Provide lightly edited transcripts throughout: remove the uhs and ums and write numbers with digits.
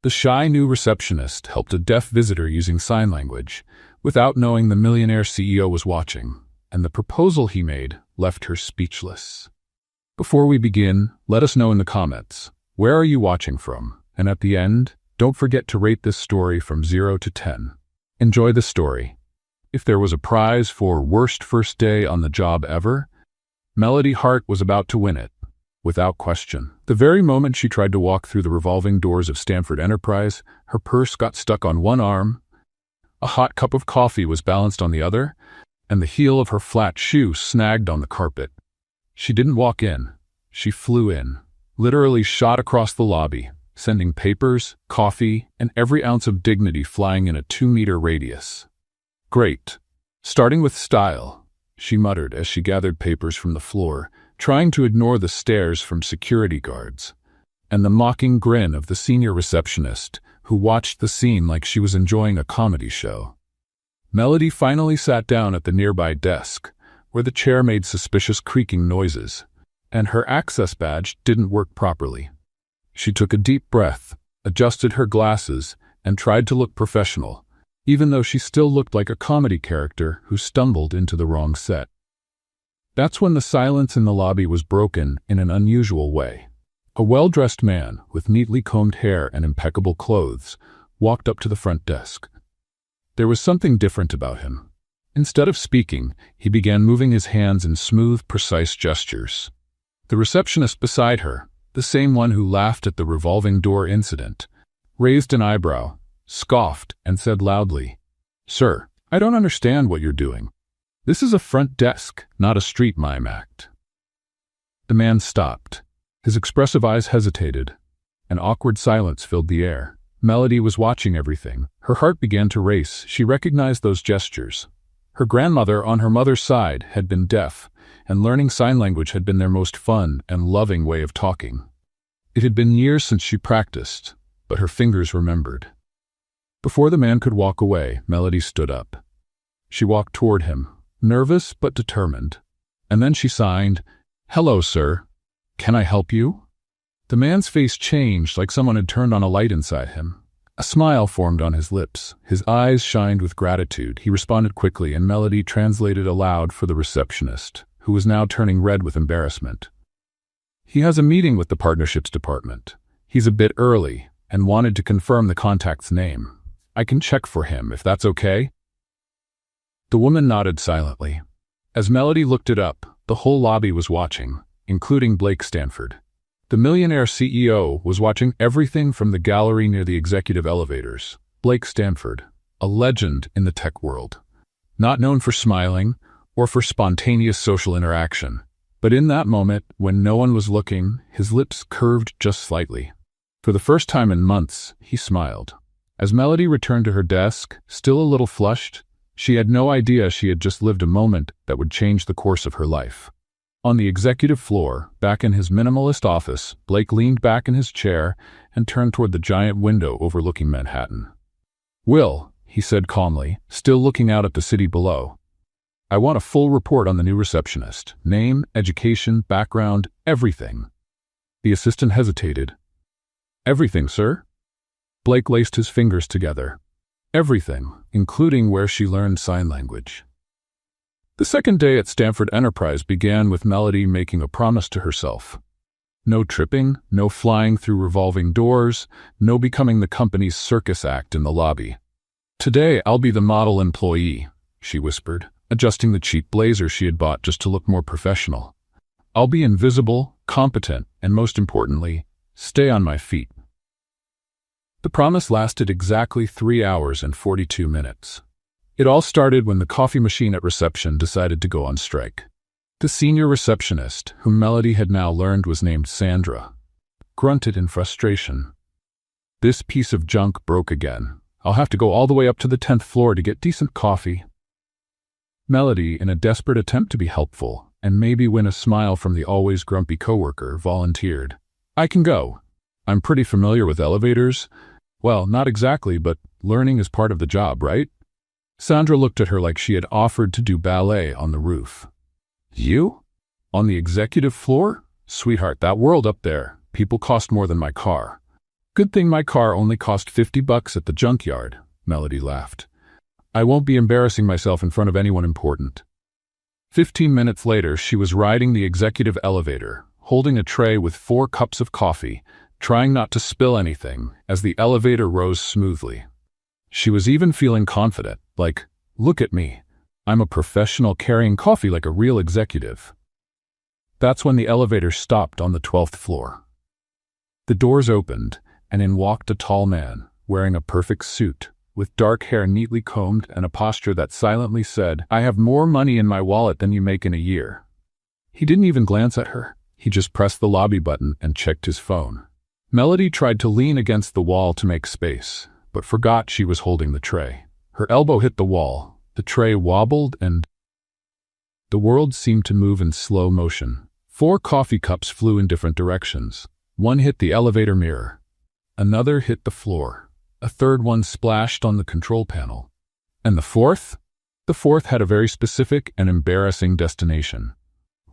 The shy new receptionist helped a deaf visitor using sign language, without knowing the Millionaire CEO was watching, and the proposal he made left her speechless. Before we begin, let us know in the comments, where are you watching from? And at the end, don't forget to rate this story from 0 to 10. Enjoy the story. If there was a prize for worst first day on the job ever, Melody Hart was about to win it, without question. The very moment she tried to walk through the revolving doors of Stanford Enterprise, her purse got stuck on one arm, a hot cup of coffee was balanced on the other, and the heel of her flat shoe snagged on the carpet. She didn't walk in. She flew in, literally shot across the lobby, sending papers, coffee, and every ounce of dignity flying in a 2-meter radius. Great. Starting with style, she muttered as she gathered papers from the floor, trying to ignore the stares from security guards, and the mocking grin of the senior receptionist, who watched the scene like she was enjoying a comedy show. Melody finally sat down at the nearby desk, where the chair made suspicious creaking noises, and her access badge didn't work properly. She took a deep breath, adjusted her glasses, and tried to look professional, even though she still looked like a comedy character who stumbled into the wrong set. That's when the silence in the lobby was broken in an unusual way. A well-dressed man with neatly combed hair and impeccable clothes walked up to the front desk. There was something different about him. Instead of speaking, he began moving his hands in smooth, precise gestures. The receptionist beside her, the same one who laughed at the revolving door incident, raised an eyebrow, scoffed, and said loudly, "Sir, I don't understand what you're doing. This is a front desk, not a street mime act." The man stopped. His expressive eyes hesitated. An awkward silence filled the air. Melody was watching everything. Her heart began to race. She recognized those gestures. Her grandmother on her mother's side had been deaf, and learning sign language had been their most fun and loving way of talking. It had been years since she practiced, but her fingers remembered. Before the man could walk away, Melody stood up. She walked toward him, nervous but determined, and then she signed, "Hello, sir. Can I help you?" The man's face changed like someone had turned on a light inside him. A smile formed on his lips. His eyes shined with gratitude. He responded quickly, and Melody translated aloud for the receptionist, who was now turning red with embarrassment. "He has a meeting with the partnerships department. He's a bit early and wanted to confirm the contact's name. I can check for him, if that's okay." The woman nodded silently. As Melody looked it up, the whole lobby was watching, including Blake Stanford. The Millionaire CEO was watching everything from the gallery near the executive elevators. Blake Stanford, a legend in the tech world. Not known for smiling or for spontaneous social interaction, but in that moment, when no one was looking, his lips curved just slightly. For the first time in months, he smiled. As Melody returned to her desk, still a little flushed, she had no idea she had just lived a moment that would change the course of her life. On the executive floor, back in his minimalist office, Blake leaned back in his chair and turned toward the giant window overlooking Manhattan. "Will," he said calmly, still looking out at the city below, "I want a full report on the new receptionist. Name, education, background, everything." The assistant hesitated. "Everything, sir?" Blake laced his fingers together. "Everything, including where she learned sign language." The second day at Stanford Enterprise began with Melody making a promise to herself. No tripping, no flying through revolving doors, no becoming the company's circus act in the lobby. "Today I'll be the model employee," she whispered, adjusting the cheap blazer she had bought just to look more professional. "I'll be invisible, competent, and most importantly, stay on my feet." The promise lasted exactly 3 hours and 42 minutes. It all started when the coffee machine at reception decided to go on strike. The senior receptionist, whom Melody had now learned was named Sandra, grunted in frustration. "This piece of junk broke again. I'll have to go all the way up to the 10th floor to get decent coffee." Melody, in a desperate attempt to be helpful and maybe win a smile from the always grumpy coworker, volunteered. "I can go. I'm pretty familiar with elevators." "Well, not exactly, but learning is part of the job, right?" Sandra looked at her like she had offered to do ballet on the roof. "You? On the executive floor? Sweetheart, that world up there, people cost more than my car." Good thing my car only cost $50 at the junkyard, Melody laughed. I won't be embarrassing myself in front of anyone important. 15 minutes later, she was riding the executive elevator, holding a tray with 4 cups of coffee, trying not to spill anything as the elevator rose smoothly. She was even feeling confident, like, look at me. I'm a professional carrying coffee like a real executive. That's when the elevator stopped on the 12th floor. The doors opened, and in walked a tall man, wearing a perfect suit, with dark hair neatly combed and a posture that silently said, I have more money in my wallet than you make in a year. He didn't even glance at her. He just pressed the lobby button and checked his phone. Melody tried to lean against the wall to make space, but forgot she was holding the tray. Her elbow hit the wall, the tray wobbled, and the world seemed to move in slow motion. 4 coffee cups flew in different directions. One hit the elevator mirror. Another hit the floor. A third one splashed on the control panel. And the fourth? The fourth had a very specific and embarrassing destination.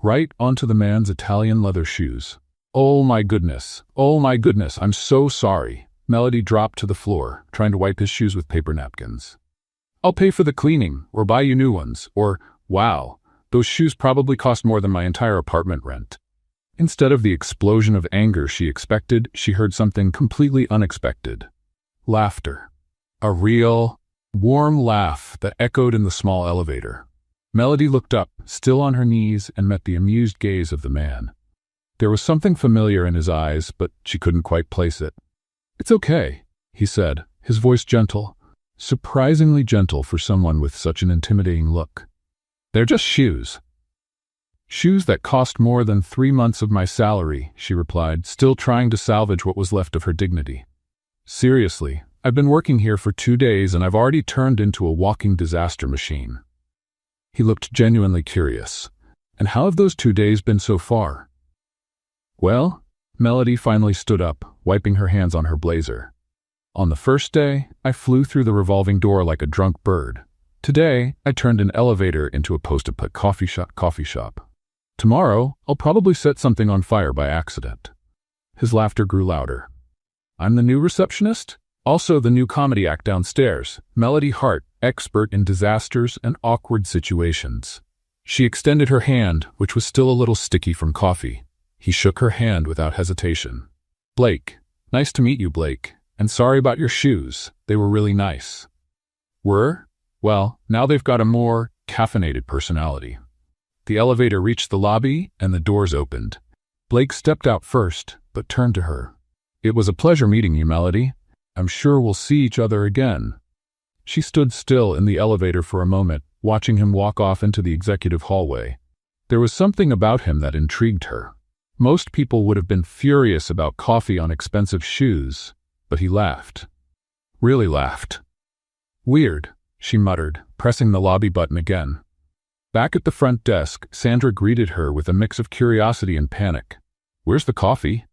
Right onto the man's Italian leather shoes. Oh my goodness, I'm so sorry. Melody dropped to the floor, trying to wipe his shoes with paper napkins. I'll pay for the cleaning, or buy you new ones, or, wow, those shoes probably cost more than my entire apartment rent. Instead of the explosion of anger she expected, she heard something completely unexpected. Laughter. A real, warm laugh that echoed in the small elevator. Melody looked up, still on her knees, and met the amused gaze of the man. There was something familiar in his eyes, but she couldn't quite place it. It's okay, he said, his voice gentle, surprisingly gentle for someone with such an intimidating look. They're just shoes. Shoes that cost more than 3 months of my salary, she replied, still trying to salvage what was left of her dignity. Seriously, I've been working here for 2 days and I've already turned into a walking disaster machine. He looked genuinely curious. And how have those 2 days been so far? Well, Melody finally stood up, wiping her hands on her blazer. On the first day, I flew through the revolving door like a drunk bird. Today, I turned an elevator into a post-it coffee shop. Tomorrow, I'll probably set something on fire by accident. His laughter grew louder. I'm the new receptionist? Also the new comedy act downstairs, Melody Hart, expert in disasters and awkward situations. She extended her hand, which was still a little sticky from coffee. He shook her hand without hesitation. Blake. Nice to meet you, Blake. And sorry about your shoes. They were really nice. Were? Well, now they've got a more caffeinated personality. The elevator reached the lobby and the doors opened. Blake stepped out first, but turned to her. It was a pleasure meeting you, Melody. I'm sure we'll see each other again. She stood still in the elevator for a moment, watching him walk off into the executive hallway. There was something about him that intrigued her. Most people would have been furious about coffee on expensive shoes, but he laughed. Really laughed. Weird, she muttered, pressing the lobby button again. Back at the front desk, Sandra greeted her with a mix of curiosity and panic. Where's the coffee?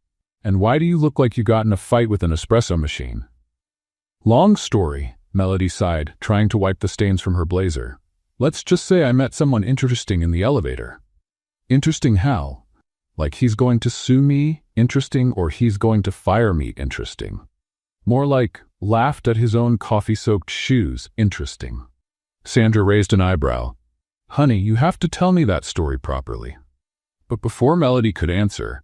And why do you look like you got in a fight with an espresso machine? Long story, Melody sighed, trying to wipe the stains from her blazer. Let's just say I met someone interesting in the elevator. Interesting how? Like he's going to sue me, interesting, or he's going to fire me, interesting. More like, laughed at his own coffee-soaked shoes, interesting. Sandra raised an eyebrow. Honey, you have to tell me that story properly. But before Melody could answer,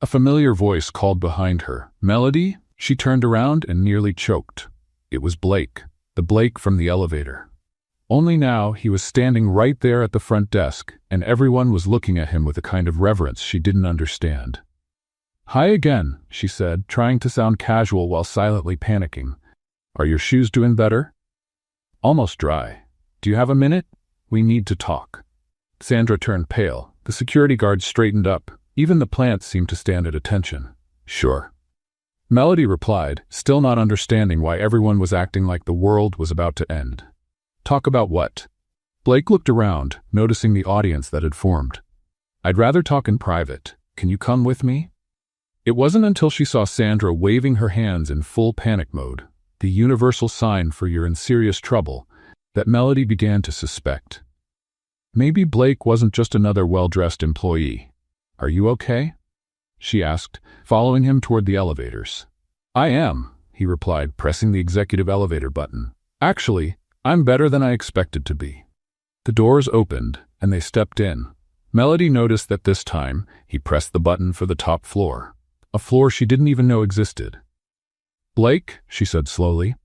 a familiar voice called behind her. Melody? She turned around and nearly choked. It was Blake, the Blake from the elevator. Only now he was standing right there at the front desk, and everyone was looking at him with a kind of reverence she didn't understand. Hi again, she said, trying to sound casual while silently panicking. Are your shoes doing better? Almost dry. Do you have a minute? We need to talk. Sandra turned pale. The security guard straightened up. Even the plants seemed to stand at attention. Sure. Melody replied, still not understanding why everyone was acting like the world was about to end. Talk about what? Blake looked around, noticing the audience that had formed. I'd rather talk in private. Can you come with me? It wasn't until she saw Sandra waving her hands in full panic mode, the universal sign for you're in serious trouble, that Melody began to suspect. Maybe Blake wasn't just another well-dressed employee. Are you okay? She asked, following him toward the elevators. I am, he replied, pressing the executive elevator button. Actually, I'm better than I expected to be. The doors opened, and they stepped in. Melody noticed that this time, he pressed the button for the top floor, a floor she didn't even know existed. Blake, she said slowly,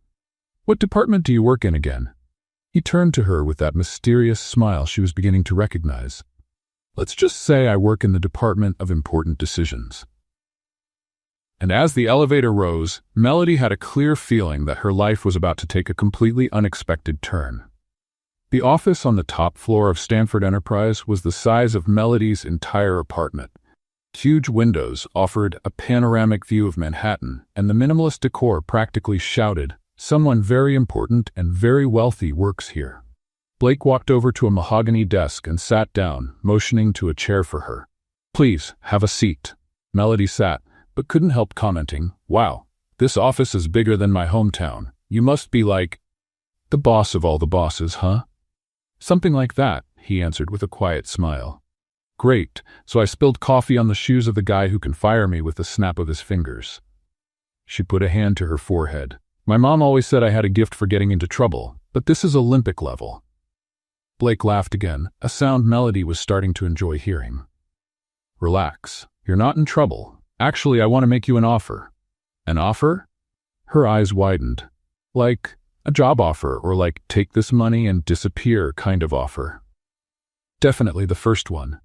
what department do you work in again? He turned to her with that mysterious smile she was beginning to recognize. Let's just say I work in the Department of Important Decisions. And as the elevator rose, Melody had a clear feeling that her life was about to take a completely unexpected turn. The office on the top floor of Stanford Enterprise was the size of Melody's entire apartment. Huge windows offered a panoramic view of Manhattan, and the minimalist decor practically shouted, "Someone very important and very wealthy works here." Blake walked over to a mahogany desk and sat down, motioning to a chair for her. "Please, have a seat." Melody sat, but couldn't help commenting, "Wow, this office is bigger than my hometown. You must be like the boss of all the bosses, huh?" "Something like that," he answered with a quiet smile. "Great, so I spilled coffee on the shoes of the guy who can fire me with the snap of his fingers." She put a hand to her forehead. "My mom always said I had a gift for getting into trouble, but this is Olympic level." Blake laughed again, a sound Melody was starting to enjoy hearing. "Relax, you're not in trouble. Actually, I want to make you an offer." "An offer?" Her eyes widened. "Like a job offer, or like take this money and disappear kind of offer?" "Definitely the first one."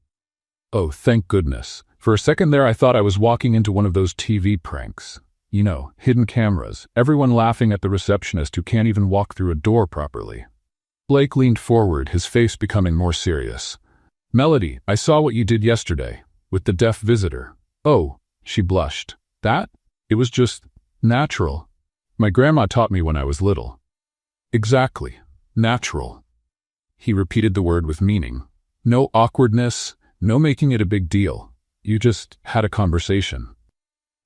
"Oh, thank goodness. For a second there I thought I was walking into one of those TV pranks. You know, hidden cameras, everyone laughing at the receptionist who can't even walk through a door properly." Blake leaned forward, his face becoming more serious. "Melody, I saw what you did yesterday, with the deaf visitor." "Oh," she blushed. "That? It was just natural. My grandma taught me when I was little." "Exactly. Natural." He repeated the word with meaning. "No awkwardness, no making it a big deal. You just had a conversation."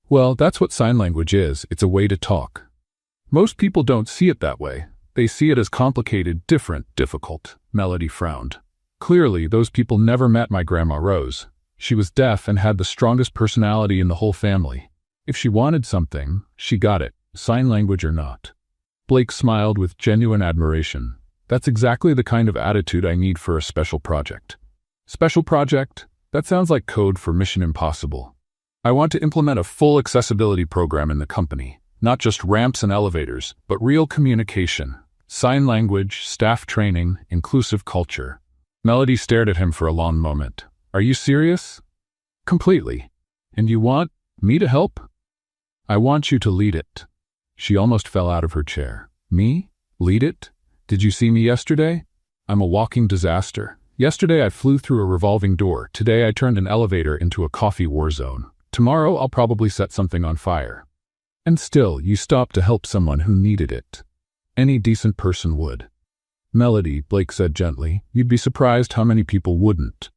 "Well, that's what sign language is. It's a way to talk. Most people don't see it that way. They see it as complicated, different, difficult." Melody frowned. "Clearly, those people never met my Grandma Rose. She was deaf and had the strongest personality in the whole family. If she wanted something, she got it, sign language or not." Blake smiled with genuine admiration. "That's exactly the kind of attitude I need for a special project." "Special project? That sounds like code for Mission Impossible. I want to implement a full accessibility program in the company. Not just ramps and elevators, but real communication. Sign language, staff training, inclusive culture." Melody stared at him for a long moment. "Are you serious?" "Completely. And you want me to help?" "I want you to lead it." She almost fell out of her chair. "Me? Lead it? Did you see me yesterday? I'm a walking disaster. Yesterday I flew through a revolving door. Today I turned an elevator into a coffee war zone. Tomorrow I'll probably set something on fire. And still, you stopped to help someone who needed it. Any decent person would." "Melody," Blake said gently, "you'd be surprised how many people wouldn't."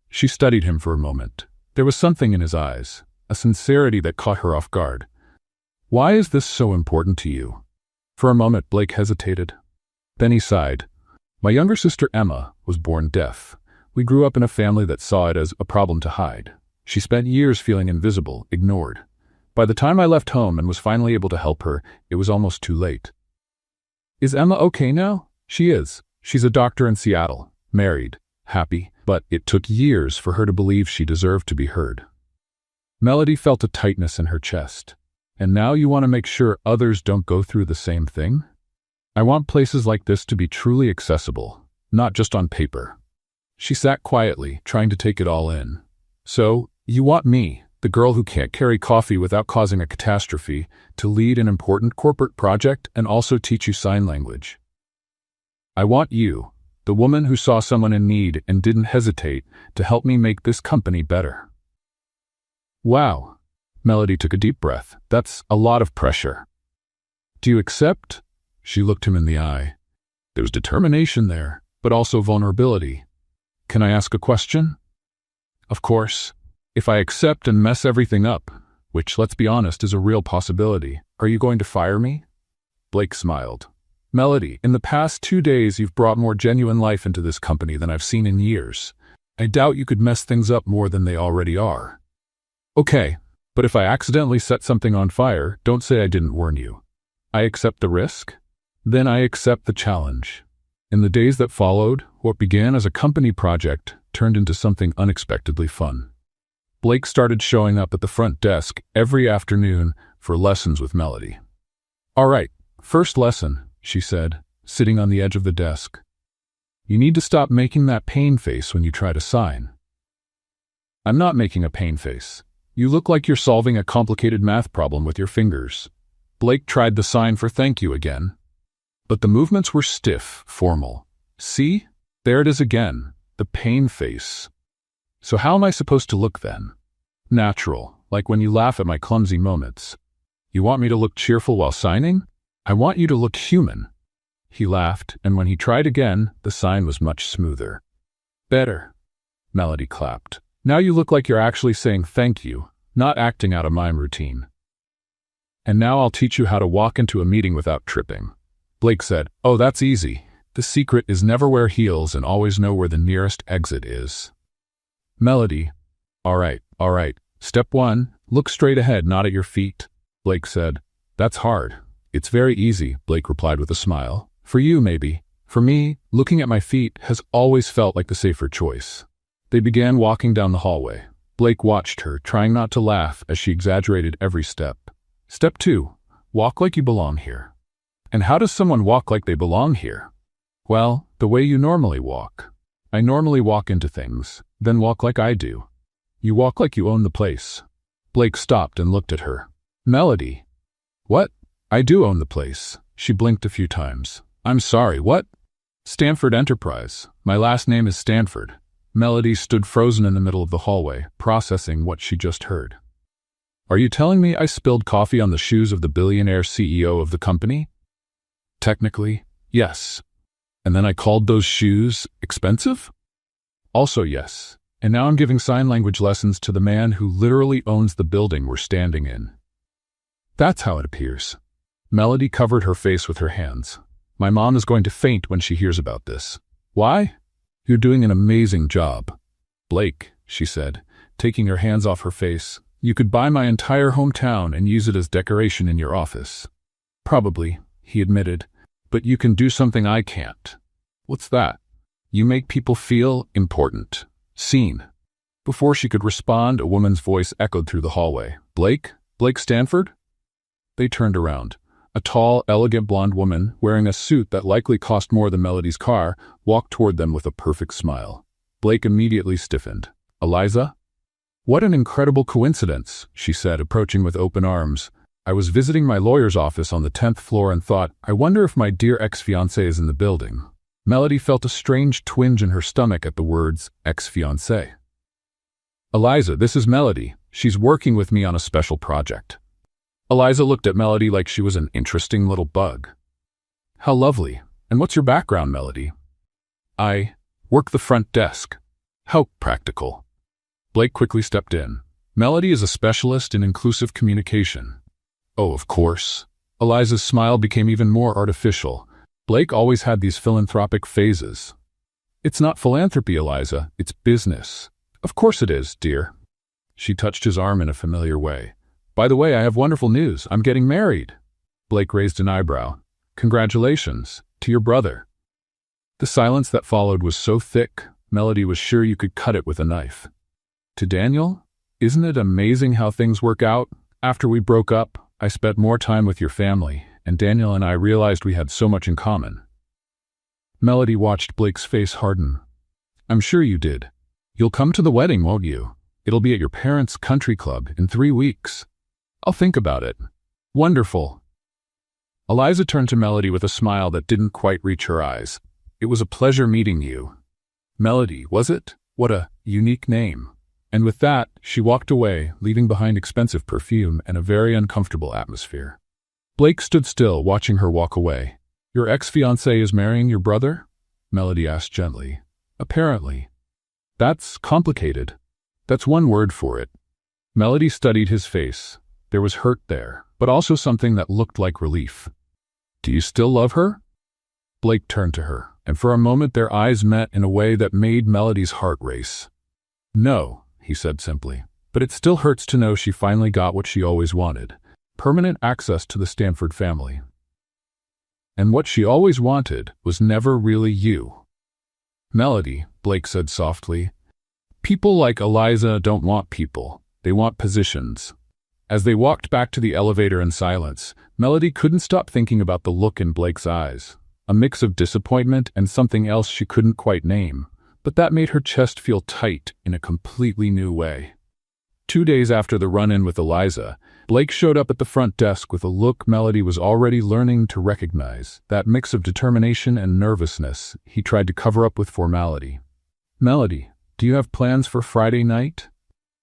She studied him for a moment. There was something in his eyes, a sincerity that caught her off guard. "Why is this so important to you?" For a moment, Blake hesitated. Then he sighed. "My younger sister Emma was born deaf. We grew up in a family that saw it as a problem to hide. She spent years feeling invisible, ignored. By the time I left home and was finally able to help her, it was almost too late." "Is Emma okay now?" "She is. She's a doctor in Seattle, married, happy, but it took years for her to believe she deserved to be heard." Melody felt a tightness in her chest. "And now you want to make sure others don't go through the same thing?" "I want places like this to be truly accessible, not just on paper." She sat quietly, trying to take it all in. "So, you want me, the girl who can't carry coffee without causing a catastrophe, to lead an important corporate project and also teach you sign language?" "I want you, the woman who saw someone in need and didn't hesitate, to help me make this company better." "Wow." Melody took a deep breath. "That's a lot of pressure." "Do you accept?" She looked him in the eye. There was determination there, but also vulnerability. "Can I ask a question?" "Of course. If I accept and mess everything up, which, let's be honest, is a real possibility, are you going to fire me?" Blake smiled. "Melody, in the past 2 days you've brought more genuine life into this company than I've seen in years. I doubt you could mess things up more than they already are." "Okay, But if I accidentally set something on fire, don't say I didn't warn you. I accept the risk. Then I accept the challenge. In the days that followed, what began as a company project turned into something unexpectedly fun. Blake started showing up at the front desk every afternoon for lessons with Melody. "All right, first lesson," she said, sitting on the edge of the desk. "You need to stop making that pain face when you try to sign." "I'm not making a pain face. You look like you're solving a complicated math problem with your fingers." Blake tried the sign for thank you again. But the movements were stiff, formal. "See? There it is again. The pain face. So how am I supposed to look then?" "Natural, like when you laugh at my clumsy moments." "You want me to look cheerful while signing?" "I want you to look human." He laughed, and when he tried again, the sign was much smoother. "Better." Melody clapped. "Now you look like you're actually saying thank you, not acting out a mime routine." "And now I'll teach you how to walk into a meeting without tripping." Blake said, "Oh, that's easy. The secret is never wear heels and always know where the nearest exit is." Melody, all right. Step 1, look straight ahead, not at your feet." Blake said. "That's hard." "It's very easy," Blake replied with a smile. "For you, maybe. For me, looking at my feet has always felt like the safer choice." They began walking down the hallway. Blake watched her, trying not to laugh as she exaggerated every step. "Step 2, walk like you belong here." "And how does someone walk like they belong here?" "Well, the way you normally walk. I normally walk into things, then walk like I do. You walk like you own the place." Blake stopped and looked at her. "Melody." "What? I do own the place." She blinked a few times. "I'm sorry, what?" "Stanford Enterprise. My last name is Stanford." Melody stood frozen in the middle of the hallway, processing what she just heard. "Are you telling me I spilled coffee on the shoes of the billionaire CEO of the company?" "Technically, yes." "And then I called those shoes expensive?" "Also yes. And now I'm giving sign language lessons to the man who literally owns the building we're standing in." "That's how it appears." Melody covered her face with her hands. "My mom is going to faint when she hears about this." "Why?" "You're doing an amazing job." "Blake," she said, taking her hands off her face, "you could buy my entire hometown and use it as decoration in your office." "Probably," he admitted, "but you can do something I can't." "What's that?" "You make people feel important. Seen." Before she could respond, a woman's voice echoed through the hallway. "Blake? Blake Stanford?" They turned around. A tall, elegant blonde woman, wearing a suit that likely cost more than Melody's car, walked toward them with a perfect smile. Blake immediately stiffened. "Eliza?" "What an incredible coincidence," she said, approaching with open arms. "I was visiting my lawyer's office on the 10th floor and thought, I wonder if my dear ex-fiancé is in the building." Melody felt a strange twinge in her stomach at the words ex-fiancé. "Eliza, this is Melody. She's working with me on a special project." Eliza looked at Melody like she was an interesting little bug. "How lovely. And what's your background, Melody?" "I work the front desk." "How practical." Blake quickly stepped in. "Melody is a specialist in inclusive communication." "Oh, of course." Eliza's smile became even more artificial. Blake always had these philanthropic phases. "It's not philanthropy, Eliza. It's business." "Of course it is, dear." She touched his arm in a familiar way. "By the way, I have wonderful news. I'm getting married." Blake raised an eyebrow. "Congratulations. To your brother." The silence that followed was so thick, Melody was sure you could cut it with a knife. "To Daniel? Isn't it amazing how things work out? After we broke up, I spent more time with your family, and Daniel and I realized we had so much in common." Melody watched Blake's face harden. "I'm sure you did. You'll come to the wedding, won't you? It'll be at your parents' country club in 3 weeks. I'll think about it." "Wonderful." Eliza turned to Melody with a smile that didn't quite reach her eyes. "It was a pleasure meeting you." "Melody, was it? What a unique name." And with that, she walked away, leaving behind expensive perfume and a very uncomfortable atmosphere. Blake stood still, watching her walk away. "Your ex-fiancé is marrying your brother?" Melody asked gently. "Apparently." "That's complicated." "That's one word for it." Melody studied his face. There was hurt there, but also something that looked like relief. "Do you still love her?" Blake turned to her, and for a moment their eyes met in a way that made Melody's heart race. "No," he said simply. But it still hurts to know she finally got what she always wanted: permanent access to the Stanford family. And what she always wanted was never really you. Melody, Blake said softly. People like Eliza don't want people. They want positions. As they walked back to the elevator in silence, Melody couldn't stop thinking about the look in Blake's eyes, a mix of disappointment and something else she couldn't quite name, but that made her chest feel tight in a completely new way. 2 days after the run-in with Eliza, Blake showed up at the front desk with a look Melody was already learning to recognize, that mix of determination and nervousness he tried to cover up with formality. "Melody, do you have plans for Friday night?"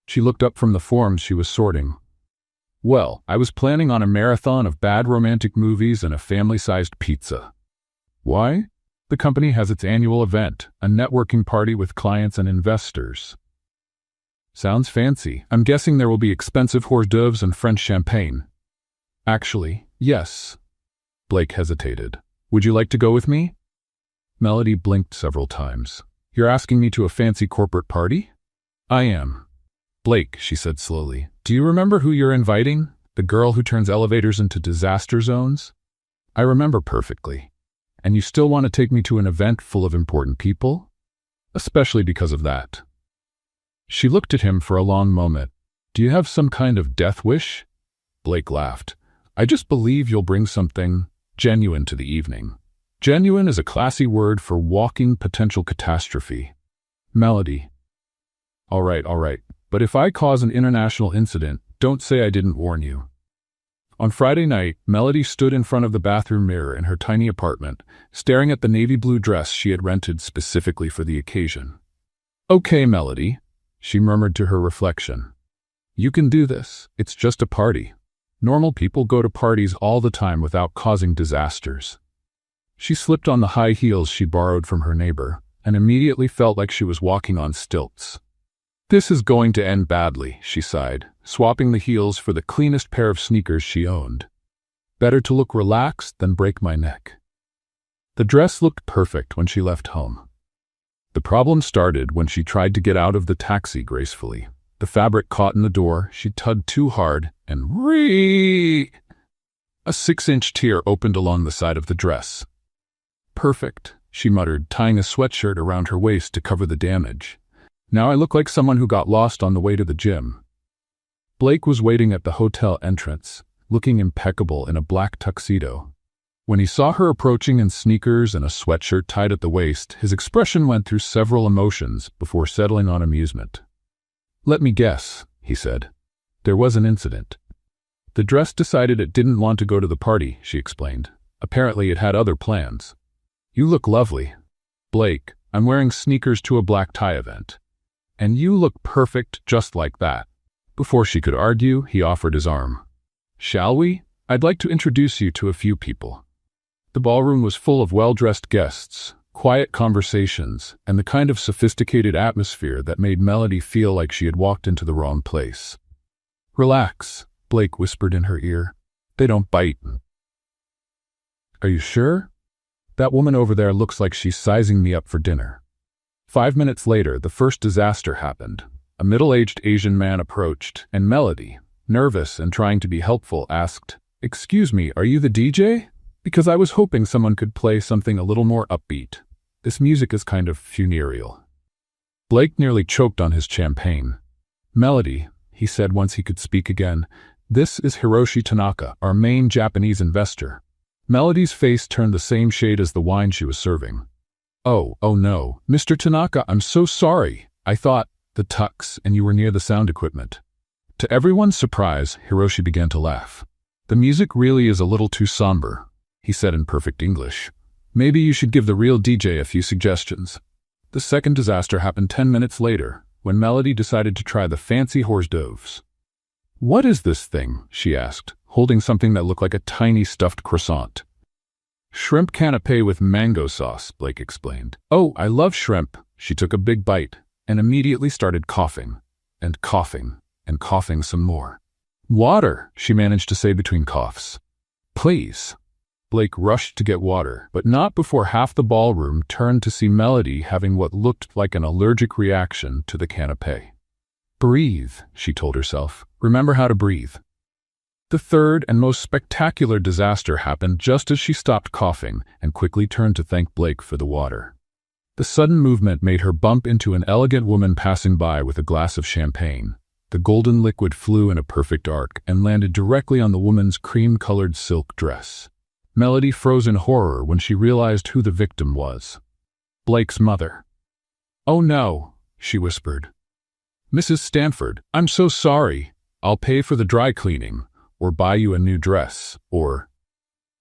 She looked up from the forms she was sorting. "Well, I was planning on a marathon of bad romantic movies and a family-sized pizza." "Why?" "The company has its annual event, a networking party with clients and investors." "Sounds fancy. I'm guessing there will be expensive hors d'oeuvres and French champagne." "Actually, yes." Blake hesitated. "Would you like to go with me?" Melody blinked several times. "You're asking me to a fancy corporate party?" "I am." "Blake," she said slowly, "do you remember who you're inviting? The girl who turns elevators into disaster zones?" "I remember perfectly." "And you still want to take me to an event full of important people?" "Especially because of that." She looked at him for a long moment. "Do you have some kind of death wish?" Blake laughed. "I just believe you'll bring something genuine to the evening." Genuine is a classy word for walking potential catastrophe. "Melody." All right. But if I cause an international incident, don't say I didn't warn you." On Friday night, Melody stood in front of the bathroom mirror in her tiny apartment, staring at the navy blue dress she had rented specifically for the occasion. "Okay, Melody," she murmured to her reflection. "You can do this. It's just a party. Normal people go to parties all the time without causing disasters." She slipped on the high heels she borrowed from her neighbor, and immediately felt like she was walking on stilts. "This is going to end badly," she sighed, swapping the heels for the cleanest pair of sneakers she owned. "Better to look relaxed than break my neck." The dress looked perfect when she left home. The problem started when she tried to get out of the taxi gracefully. The fabric caught in the door, she tugged too hard, and a 6-inch tear opened along the side of the dress. "Perfect," she muttered, tying a sweatshirt around her waist to cover the damage. "Now I look like someone who got lost on the way to the gym." Blake was waiting at the hotel entrance, looking impeccable in a black tuxedo. When he saw her approaching in sneakers and a sweatshirt tied at the waist, his expression went through several emotions before settling on amusement. "Let me guess," he said. "There was an incident." "The dress decided it didn't want to go to the party," she explained. "Apparently it had other plans." "You look lovely." "Blake, I'm wearing sneakers to a black tie event." "And you look perfect just like that." Before she could argue, he offered his arm. "Shall we? I'd like to introduce you to a few people." The ballroom was full of well-dressed guests, quiet conversations, and the kind of sophisticated atmosphere that made Melody feel like she had walked into the wrong place. "Relax," Blake whispered in her ear. "They don't bite." "Are you sure? That woman over there looks like she's sizing me up for dinner." 5 minutes later, the first disaster happened. A middle-aged Asian man approached, and Melody, nervous and trying to be helpful, asked, "Excuse me, are you the DJ? Because I was hoping someone could play something a little more upbeat. This music is kind of funereal." Blake nearly choked on his champagne. "Melody," he said once he could speak again, "this is Hiroshi Tanaka, our main Japanese investor." Melody's face turned the same shade as the wine she was serving. Oh no, Mr. Tanaka, I'm so sorry. I thought the tux and you were near the sound equipment." To everyone's surprise, Hiroshi began to laugh. "The music really is a little too somber," he said in perfect English. "Maybe you should give the real DJ a few suggestions." The second disaster happened 10 minutes later, when Melody decided to try the fancy hors d'oeuvres. "What is this thing?" she asked, holding something that looked like a tiny stuffed croissant. "Shrimp canapé with mango sauce," Blake explained. "Oh, I love shrimp." She took a big bite and immediately started coughing, and coughing, and coughing some more. "Water," she managed to say between coughs. "Please." Blake rushed to get water, but not before half the ballroom turned to see Melody having what looked like an allergic reaction to the canapé. Breathe, she told herself. Remember how to breathe. The third and most spectacular disaster happened just as she stopped coughing and quickly turned to thank Blake for the water. The sudden movement made her bump into an elegant woman passing by with a glass of champagne. The golden liquid flew in a perfect arc and landed directly on the woman's cream-colored silk dress. Melody froze in horror when she realized who the victim was. Blake's mother. "Oh no," she whispered. "Mrs. Stanford, I'm so sorry. I'll pay for the dry cleaning, or buy you a new dress, or—"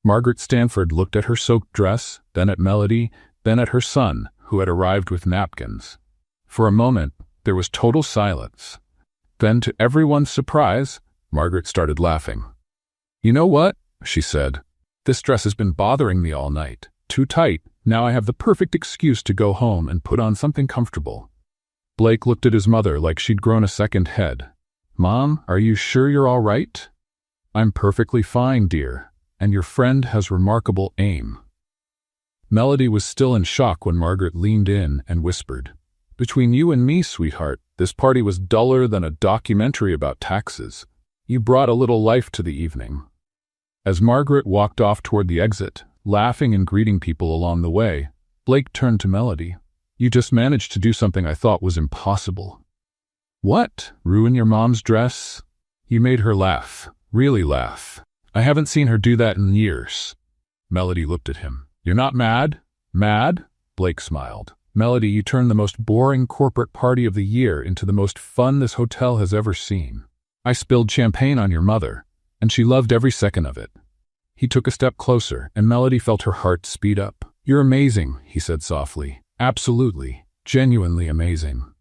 Margaret Stanford looked at her soaked dress, then at Melody, then at her son, who had arrived with napkins. For a moment, there was total silence. Then, to everyone's surprise, Margaret started laughing. "You know what?" she said. "This dress has been bothering me all night. Too tight. Now I have the perfect excuse to go home and put on something comfortable." Blake looked at his mother like she'd grown a second head. "Mom, are you sure you're all right?" "I'm perfectly fine, dear, and your friend has remarkable aim." Melody was still in shock when Margaret leaned in and whispered, "Between you and me, sweetheart, this party was duller than a documentary about taxes. You brought a little life to the evening." As Margaret walked off toward the exit, laughing and greeting people along the way, Blake turned to Melody. "You just managed to do something I thought was impossible." "What? Ruin your mom's dress?" "You made her laugh. Really laugh. I haven't seen her do that in years." Melody looked at him. "You're not mad?" "Mad?" Blake smiled. "Melody, you turned the most boring corporate party of the year into the most fun this hotel has ever seen. I spilled champagne on your mother, and she loved every second of it." He took a step closer, and Melody felt her heart speed up. "You're amazing," he said softly. "Absolutely, genuinely amazing."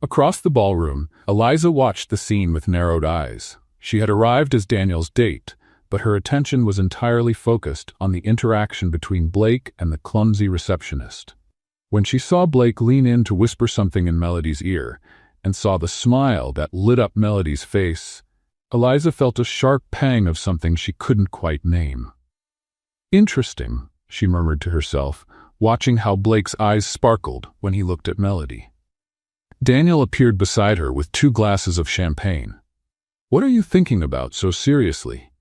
Across the ballroom, Eliza watched the scene with narrowed eyes. She had arrived as Daniel's date, but her attention was entirely focused on the interaction between Blake and the clumsy receptionist. When she saw Blake lean in to whisper something in Melody's ear, and saw the smile that lit up Melody's face, Eliza felt a sharp pang of something she couldn't quite name. "Interesting," she murmured to herself, watching how Blake's eyes sparkled when he looked at Melody. Daniel appeared beside her with 2 glasses of champagne. "What are you thinking about so seriously?"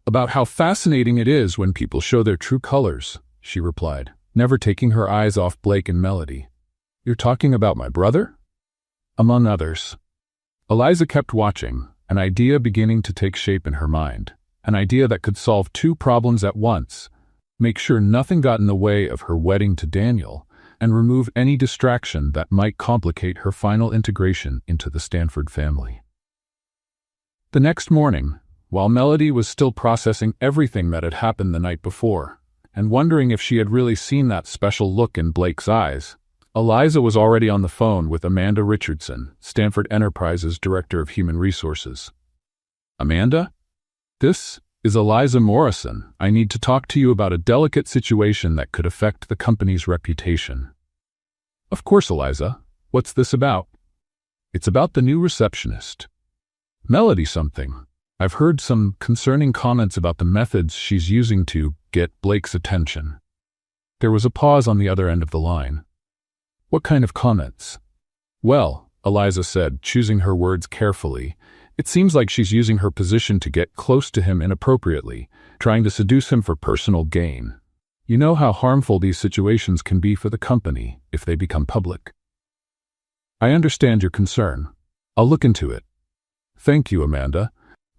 "About how fascinating it is when people show their true colors," she replied, never taking her eyes off Blake and Melody. "You're talking about my brother?" "Among others." Eliza kept watching, an idea beginning to take shape in her mind, an idea that could solve 2 problems at once, make sure nothing got in the way of her wedding to Daniel, and remove any distraction that might complicate her final integration into the Stanford family. The next morning, while Melody was still processing everything that had happened the night before, and wondering if she had really seen that special look in Blake's eyes, Eliza was already on the phone with Amanda Richardson, Stanford Enterprise's Director of Human Resources. "Amanda? This is Eliza Morrison. I need to talk to you about a delicate situation that could affect the company's reputation." "Of course, Eliza. What's this about?" "It's about the new receptionist." "Melody something. I've heard some concerning comments about the methods she's using to get Blake's attention." There was a pause on the other end of the line. "What kind of comments?" "Well," Eliza said, choosing her words carefully, "it seems like she's using her position to get close to him inappropriately, trying to seduce him for personal gain. You know how harmful these situations can be for the company if they become public." "I understand your concern. I'll look into it." "Thank you, Amanda.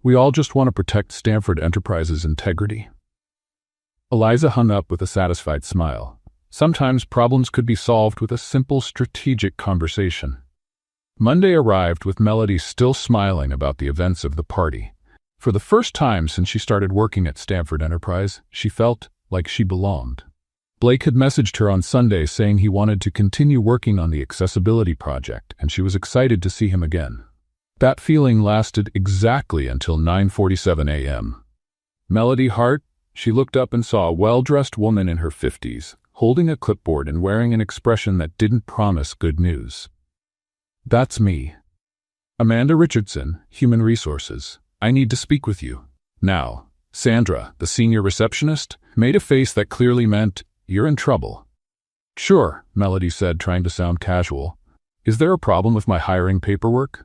We all just want to protect Stanford Enterprise's integrity." Eliza hung up with a satisfied smile. Sometimes problems could be solved with a simple strategic conversation. Monday arrived with Melody still smiling about the events of the party. For the first time since she started working at Stanford Enterprise, she felt like she belonged. Blake had messaged her on Sunday saying he wanted to continue working on the accessibility project, and she was excited to see him again. That feeling lasted exactly until 9:47 a.m. Melody Hart, she looked up and saw a well-dressed woman in her 50s, holding a clipboard and wearing an expression that didn't promise good news. "That's me. Amanda Richardson, Human Resources. I need to speak with you. Now." Sandra, the senior receptionist, made a face that clearly meant, "You're in trouble." "Sure," Melody said, trying to sound casual. "Is there a problem with my hiring paperwork?"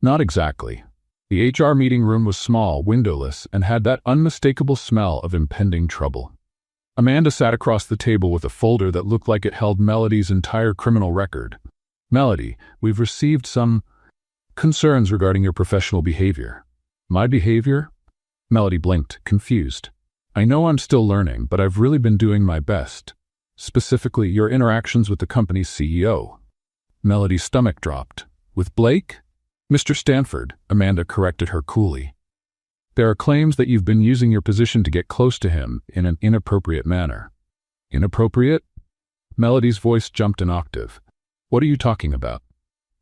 Not exactly. The HR meeting room was small, windowless, and had that unmistakable smell of impending trouble. Amanda sat across the table with a folder that looked like it held Melody's entire criminal record. "Melody, we've received some concerns regarding your professional behavior." "My behavior?" Melody blinked, confused. "I know I'm still learning, but I've really been doing my best. Specifically, your interactions with the company's CEO." Melody's stomach dropped. "With Blake?" "Mr. Stanford," Amanda corrected her coolly. "There are claims that you've been using your position to get close to him in an inappropriate manner." "Inappropriate?" Melody's voice jumped an octave. "What are you talking about?"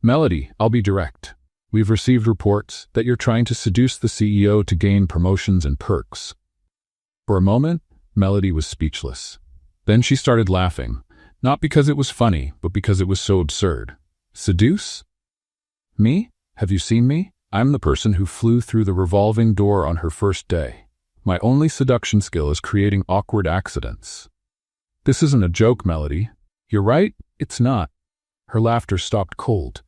"Melody, I'll be direct. We've received reports that you're trying to seduce the CEO to gain promotions and perks." For a moment, Melody was speechless. Then she started laughing, not because it was funny, but because it was so absurd. "Seduce? Me? Have you seen me? I'm the person who flew through the revolving door on her first day. My only seduction skill is creating awkward accidents." "This isn't a joke, Melody." "You're right, it's not." Her laughter stopped cold.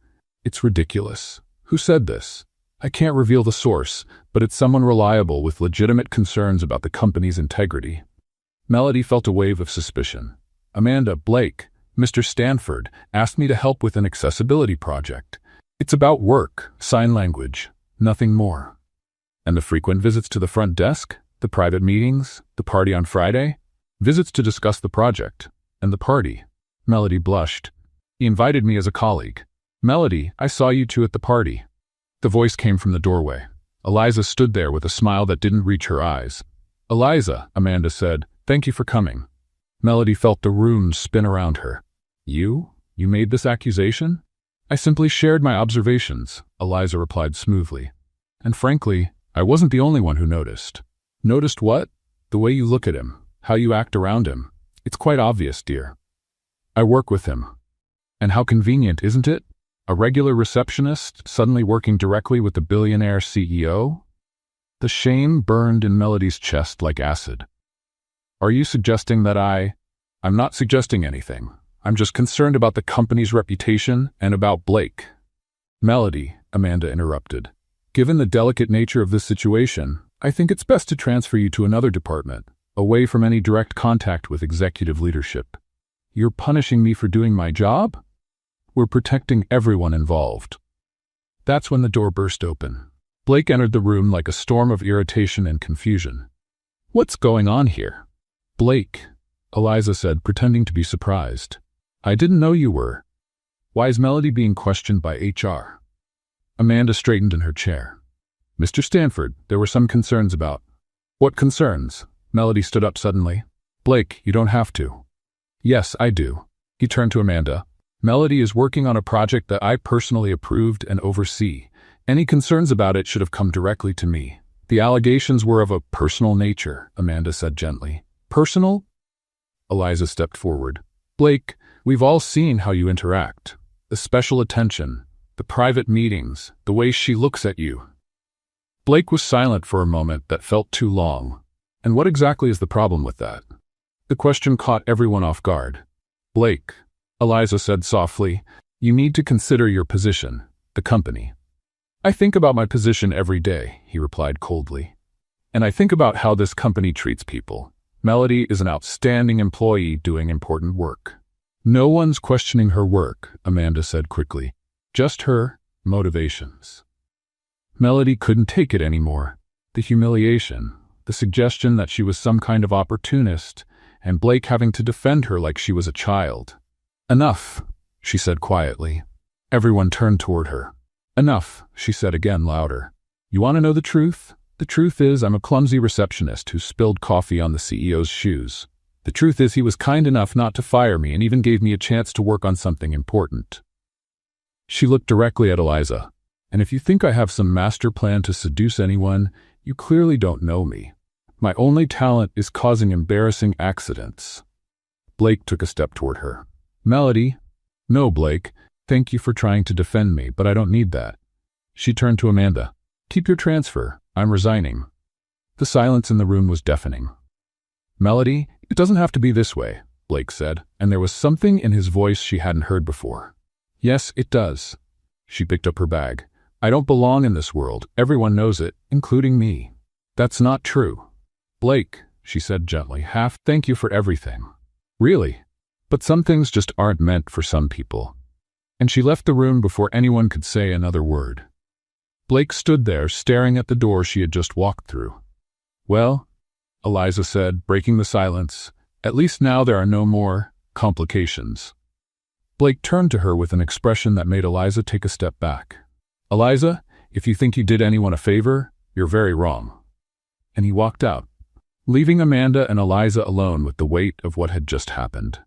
"It's ridiculous. Who said this? I can't reveal the source, but it's someone reliable with legitimate concerns about the company's integrity." Melody felt a wave of suspicion. "Amanda, Blake, Mr. Stanford, asked me to help with an accessibility project. It's about work, sign language, nothing more." "And the frequent visits to the front desk? The private meetings? The party on Friday?" "Visits to discuss the project. And the party." Melody blushed. "He invited me as a colleague." "Melody, I saw you two at the party." The voice came from the doorway. Eliza stood there with a smile that didn't reach her eyes. "Eliza," Amanda said, "thank you for coming." Melody felt the room spin around her. You? You made this accusation?" "I simply shared my observations," Eliza replied smoothly. "And frankly, I wasn't the only one who noticed." "Noticed what?" "The way you look at him, how you act around him. It's quite obvious, dear." "I work with him." "And how convenient, isn't it? A regular receptionist suddenly working directly with the billionaire CEO?" The shame burned in Melody's chest like acid. "Are you suggesting that I'm not suggesting anything. I'm just concerned about the company's reputation and about Blake." "Melody," Amanda interrupted, "given the delicate nature of this situation, I think it's best to transfer you to another department, away from any direct contact with executive leadership." "You're punishing me for doing my job?" "We're protecting everyone involved." That's when the door burst open. Blake entered the room like a storm of irritation and confusion. "What's going on here?" "Blake," Eliza said, pretending to be surprised. "I didn't know you were." "Why is Melody being questioned by HR?" Amanda straightened in her chair. "Mr. Stanford, there were some concerns about—" "What concerns?" Melody stood up suddenly. "Blake, you don't have to." "Yes, I do." He turned to Amanda. "Melody is working on a project that I personally approved and oversee. Any concerns about it should have come directly to me." "The allegations were of a personal nature," Amanda said gently. "Personal?" Eliza stepped forward. "Blake, we've all seen how you interact. The special attention, the private meetings, the way she looks at you." Blake was silent for a moment that felt too long. "And what exactly is the problem with that?" The question caught everyone off guard. "Blake," Eliza said softly, "you need to consider your position, the company." "I think about my position every day," he replied coldly. "And I think about how this company treats people. Melody is an outstanding employee doing important work." "No one's questioning her work," Amanda said quickly. "Just her motivations." Melody couldn't take it anymore. The humiliation, the suggestion that she was some kind of opportunist, and Blake having to defend her like she was a child. "Enough," she said quietly. Everyone turned toward her. "Enough," she said again louder. "You want to know the truth? The truth is I'm a clumsy receptionist who spilled coffee on the CEO's shoes. The truth is he was kind enough not to fire me and even gave me a chance to work on something important." She looked directly at Eliza. "And if you think I have some master plan to seduce anyone, you clearly don't know me. My only talent is causing embarrassing accidents." Blake took a step toward her. "Melody." "No, Blake. Thank you for trying to defend me, but I don't need that." She turned to Amanda. "Keep your transfer. I'm resigning." The silence in the room was deafening. "Melody, it doesn't have to be this way," Blake said, and there was something in his voice she hadn't heard before. "Yes, it does." She picked up her bag. I don't belong in this world. Everyone knows it, including me. That's not true. Blake, she said gently, thank you for everything. Really? But some things just aren't meant for some people. And she left the room before anyone could say another word. Blake stood there, staring at the door she had just walked through. Well, Eliza said, breaking the silence, at least now there are no more complications. Blake turned to her with an expression that made Eliza take a step back. Eliza, if you think you did anyone a favor, you're very wrong. And he walked out, leaving Amanda and Eliza alone with the weight of what had just happened.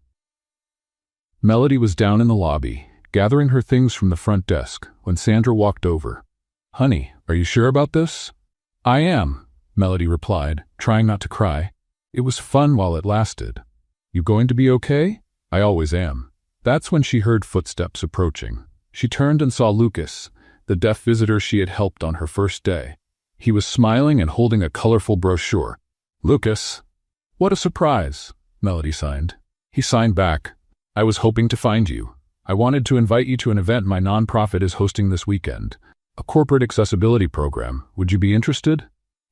Melody was down in the lobby, gathering her things from the front desk, when Sandra walked over. Honey, are you sure about this? I am, Melody replied, trying not to cry. It was fun while it lasted. You going to be okay? I always am. That's when she heard footsteps approaching. She turned and saw Lucas, the deaf visitor she had helped on her first day. He was smiling and holding a colorful brochure. Lucas. What a surprise, Melody signed. He signed back. I was hoping to find you. I wanted to invite you to an event my nonprofit is hosting this weekend. A corporate accessibility program. Would you be interested?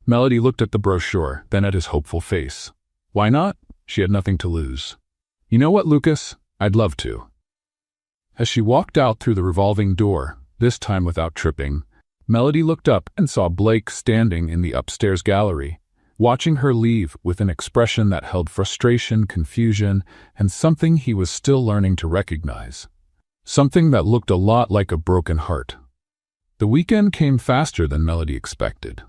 Melody looked at the brochure, then at his hopeful face. Why not? She had nothing to lose. You know what, Lucas? I'd love to. As she walked out through the revolving door, this time without tripping, Melody looked up and saw Blake standing in the upstairs gallery, watching her leave with an expression that held frustration, confusion, and something he was still learning to recognize. Something that looked a lot like a broken heart. The weekend came faster than Melody expected.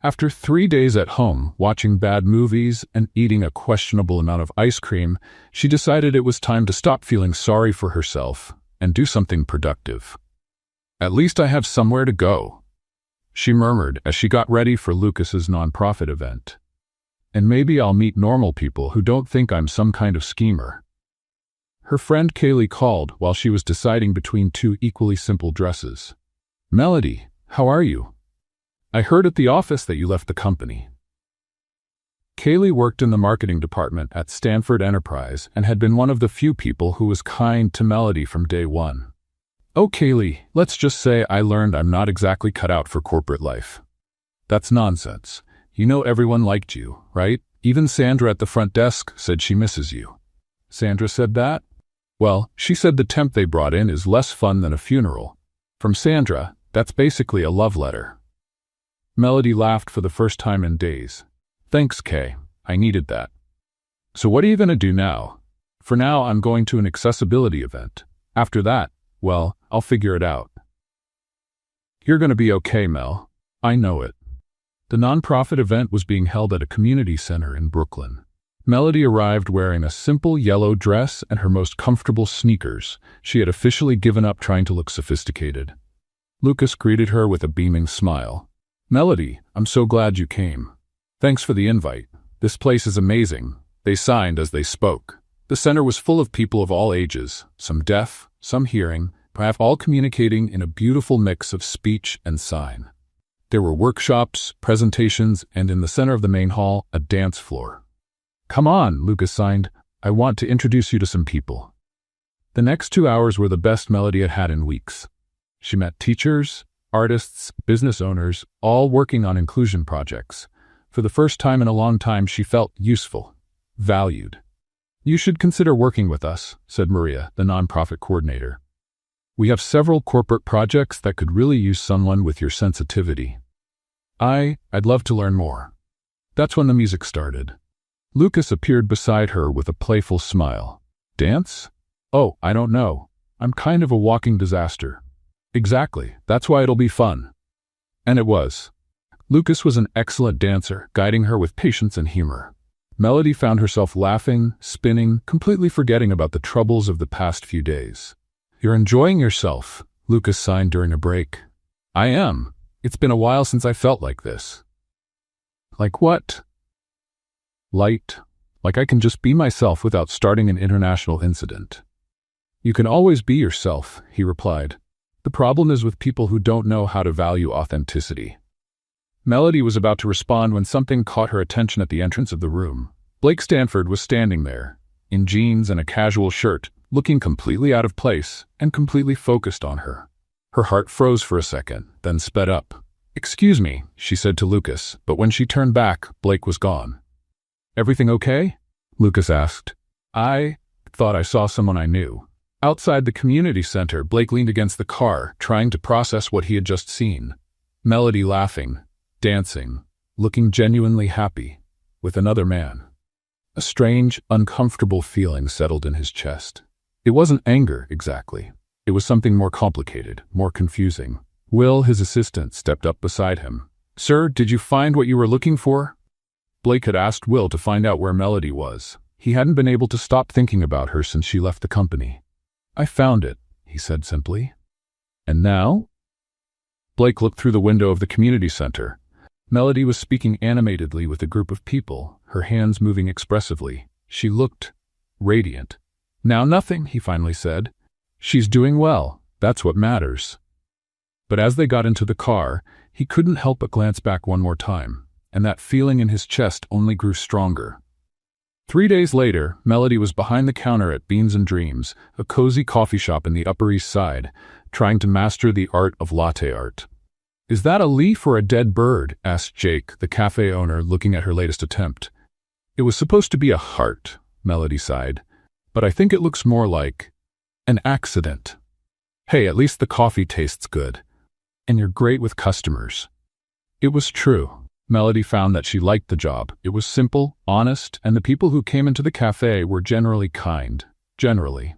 After 3 days at home, watching bad movies and eating a questionable amount of ice cream, she decided it was time to stop feeling sorry for herself and do something productive. At least I have somewhere to go, she murmured as she got ready for Lucas's nonprofit event. And maybe I'll meet normal people who don't think I'm some kind of schemer. Her friend Kaylee called while she was deciding between two equally simple dresses. Melody, how are you? I heard at the office that you left the company. Kaylee worked in the marketing department at Stanford Enterprise and had been one of the few people who was kind to Melody from day one. Oh, Kaylee, let's just say I learned I'm not exactly cut out for corporate life. That's nonsense. You know everyone liked you, right? Even Sandra at the front desk said she misses you. Sandra said that? Well, she said the temp they brought in is less fun than a funeral. From Sandra, that's basically a love letter. Melody laughed for the first time in days. Thanks, Kay. I needed that. So what are you going to do now? For now, I'm going to an accessibility event. After that, well, I'll figure it out. You're going to be okay, Mel. I know it. The nonprofit event was being held at a community center in Brooklyn. Melody arrived wearing a simple yellow dress and her most comfortable sneakers. She had officially given up trying to look sophisticated. Lucas greeted her with a beaming smile. Melody, I'm so glad you came. Thanks for the invite. This place is amazing. They signed as they spoke. The center was full of people of all ages, some deaf, some hearing, perhaps all communicating in a beautiful mix of speech and sign. There were workshops, presentations, and in the center of the main hall, a dance floor. Come on, Lucas signed. I want to introduce you to some people. The next 2 hours were the best Melody had had in weeks. She met teachers, artists, business owners, all working on inclusion projects. For the first time in a long time, she felt useful, valued. You should consider working with us, said Maria, the nonprofit coordinator. We have several corporate projects that could really use someone with your sensitivity. I'd love to learn more. That's when the music started. Lucas appeared beside her with a playful smile. Dance? Oh, I don't know. I'm kind of a walking disaster. Exactly. That's why it'll be fun. And it was. Lucas was an excellent dancer, guiding her with patience and humor. Melody found herself laughing, spinning, completely forgetting about the troubles of the past few days. You're enjoying yourself, Lucas signed during a break. I am. It's been a while since I felt like this. Like what? Light. Like I can just be myself without starting an international incident. You can always be yourself, he replied. The problem is with people who don't know how to value authenticity. Melody was about to respond when something caught her attention at the entrance of the room. Blake Stanford was standing there, in jeans and a casual shirt, looking completely out of place and completely focused on her. Her heart froze for a second, then sped up. "Excuse me," she said to Lucas, but when she turned back, Blake was gone. "Everything okay?" Lucas asked. "I thought I saw someone I knew." Outside the community center, Blake leaned against the car, trying to process what he had just seen. Melody laughing, dancing, looking genuinely happy, with another man. A strange, uncomfortable feeling settled in his chest. It wasn't anger, exactly. It was something more complicated, more confusing. Will, his assistant, stepped up beside him. "Sir, did you find what you were looking for?" Blake had asked Will to find out where Melody was. He hadn't been able to stop thinking about her since she left the company. "I found it," he said simply. "And now?" Blake looked through the window of the community center. Melody was speaking animatedly with a group of people, her hands moving expressively. She looked radiant. "Now nothing," he finally said. "She's doing well. That's what matters." But as they got into the car, he couldn't help but glance back one more time, and that feeling in his chest only grew stronger. 3 days later, Melody was behind the counter at Beans and Dreams, a cozy coffee shop in the Upper East Side, trying to master the art of latte art. "Is that a leaf or a dead bird?" asked Jake, the cafe owner, looking at her latest attempt. "It was supposed to be a heart," Melody sighed, "but I think it looks more like an accident." "Hey, at least the coffee tastes good. And you're great with customers." It was true. Melody found that she liked the job. It was simple, honest, and the people who came into the cafe were generally kind. Generally.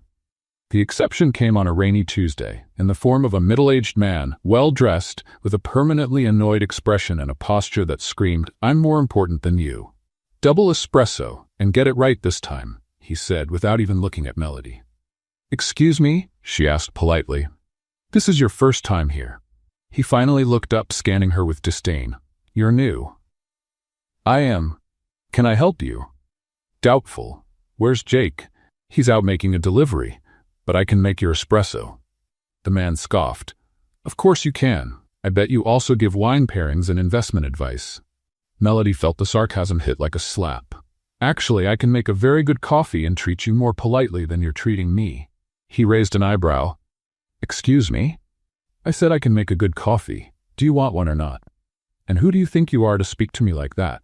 The exception came on a rainy Tuesday, in the form of a middle-aged man, well-dressed, with a permanently annoyed expression and a posture that screamed, "I'm more important than you." "Double espresso, and get it right this time," he said without even looking at Melody. "Excuse me?" she asked politely. "This is your first time here." He finally looked up, scanning her with disdain. "You're new." "I am. Can I help you?" "Doubtful. Where's Jake?" "He's out making a delivery, but I can make your espresso." The man scoffed. "Of course you can. I bet you also give wine pairings and investment advice." Melody felt the sarcasm hit like a slap. "Actually, I can make a very good coffee and treat you more politely than you're treating me." He raised an eyebrow. "Excuse me?" "I said I can make a good coffee. Do you want one or not? And who do you think you are to speak to me like that?"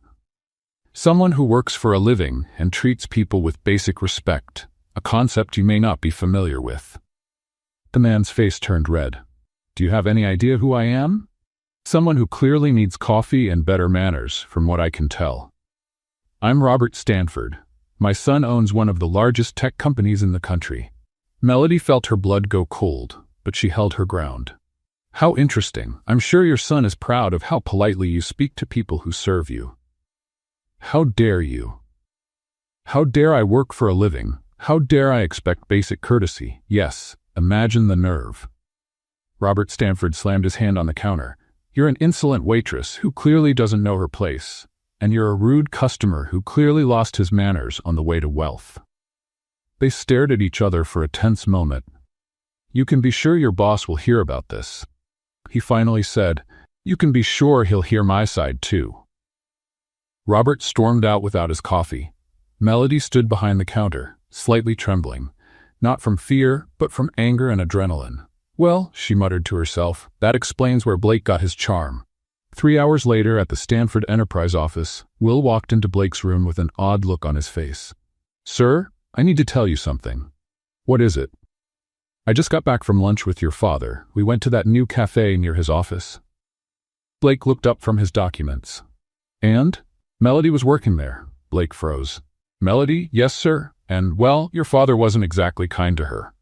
"Someone who works for a living and treats people with basic respect, a concept you may not be familiar with." The man's face turned red. "Do you have any idea who I am?" "Someone who clearly needs coffee and better manners, from what I can tell. I'm Robert Stanford. My son owns one of the largest tech companies in the country." Melody felt her blood go cold, but she held her ground. "How interesting. I'm sure your son is proud of how politely you speak to people who serve you." "How dare you? How dare I work for a living? How dare I expect basic courtesy? Yes, imagine the nerve." Robert Stanford slammed his hand on the counter. "You're an insolent waitress who clearly doesn't know her place, and you're a rude customer who clearly lost his manners on the way to wealth." They stared at each other for a tense moment. "You can be sure your boss will hear about this," he finally said. "You can be sure he'll hear my side too." Robert stormed out without his coffee. Melody stood behind the counter, slightly trembling, not from fear, but from anger and adrenaline. "Well," she muttered to herself, "that explains where Blake got his charm." 3 hours later, at the Stanford Enterprise office, Will walked into Blake's room with an odd look on his face. "Sir, I need to tell you something." "What is it?" "I just got back from lunch with your father. We went to that new cafe near his office." Blake looked up from his documents. "And?" "Melody was working there." Blake froze. "Melody? Yes, sir. And, well, your father wasn't exactly kind to her."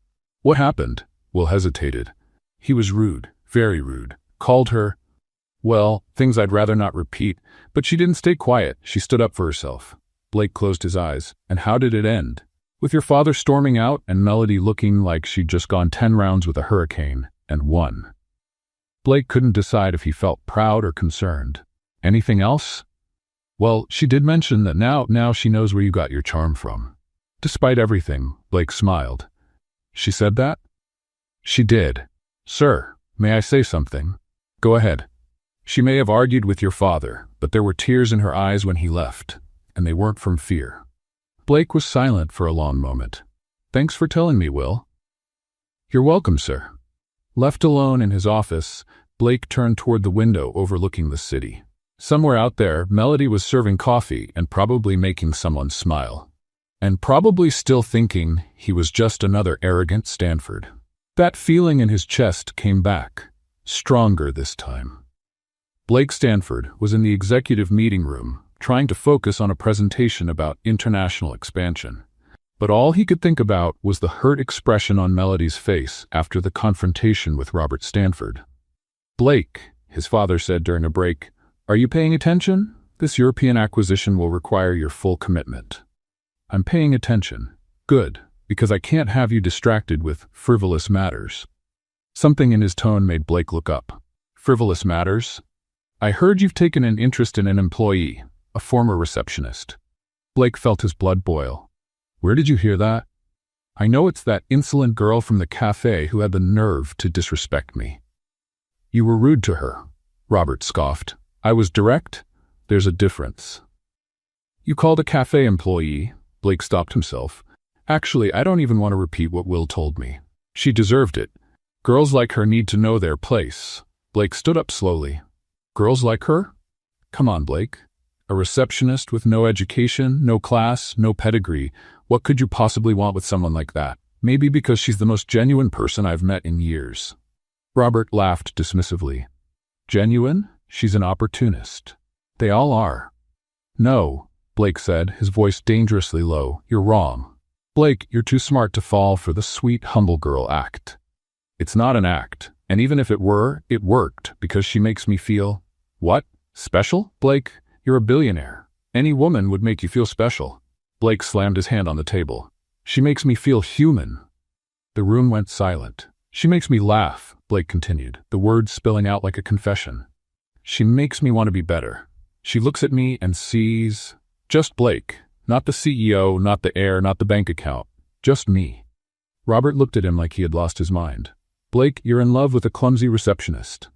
"What happened?" Will hesitated. "He was rude, very rude. Called her, well, things I'd rather not repeat, but she didn't stay quiet. She stood up for herself." Blake closed his eyes. "And how did it end?" "With your father storming out and Melody looking like she'd just gone 10 rounds with a hurricane and won." Blake couldn't decide if he felt proud or concerned. "Anything else?" "Well, she did mention that now she knows where you got your charm from." Despite everything, Blake smiled. "She said that?" "She did." "Sir, may I say something?" "Go ahead." "She may have argued with your father, but there were tears in her eyes when he left, and they weren't from fear." Blake was silent for a long moment. "Thanks for telling me, Will." "You're welcome, sir." Left alone in his office, Blake turned toward the window overlooking the city. Somewhere out there, Melody was serving coffee and probably making someone smile. And probably still thinking he was just another arrogant Stanford. That feeling in his chest came back, stronger this time. Blake Stanford was in the executive meeting room, trying to focus on a presentation about international expansion. But all he could think about was the hurt expression on Melody's face after the confrontation with Robert Stanford. "Blake," his father said during a break, "are you paying attention? This European acquisition will require your full commitment." "I'm paying attention." "Good, because I can't have you distracted with frivolous matters." Something in his tone made Blake look up. "Frivolous matters? I heard you've taken an interest in an employee, a former receptionist." Blake felt his blood boil. "Where did you hear that?" "I know it's that insolent girl from the cafe who had the nerve to disrespect me." "You were rude to her," Robert scoffed. "I was direct. There's a difference." "You called a cafe employee," Blake stopped himself. "Actually, I don't even want to repeat what Will told me. She deserved it. Girls like her need to know their place." Blake stood up slowly. "Girls like her? Come on, Blake. A receptionist with no education, no class, no pedigree. What could you possibly want with someone like that? Maybe because she's the most genuine person I've met in years." Robert laughed dismissively. "Genuine? She's an opportunist. They all are." "No," Blake said, his voice dangerously low. "You're wrong. Blake, you're too smart to fall for the sweet, humble girl act. It's not an act, and even if it were, it worked because she makes me feel—" "What? Special? Blake, you're a billionaire. Any woman would make you feel special." Blake slammed his hand on the table. "She makes me feel human." The room went silent. "She makes me laugh," Blake continued, the words spilling out like a confession. "She makes me want to be better. She looks at me and sees just Blake, not the CEO, not the heir, not the bank account, just me." Robert looked at him like he had lost his mind. "Blake, you're in love with a clumsy receptionist."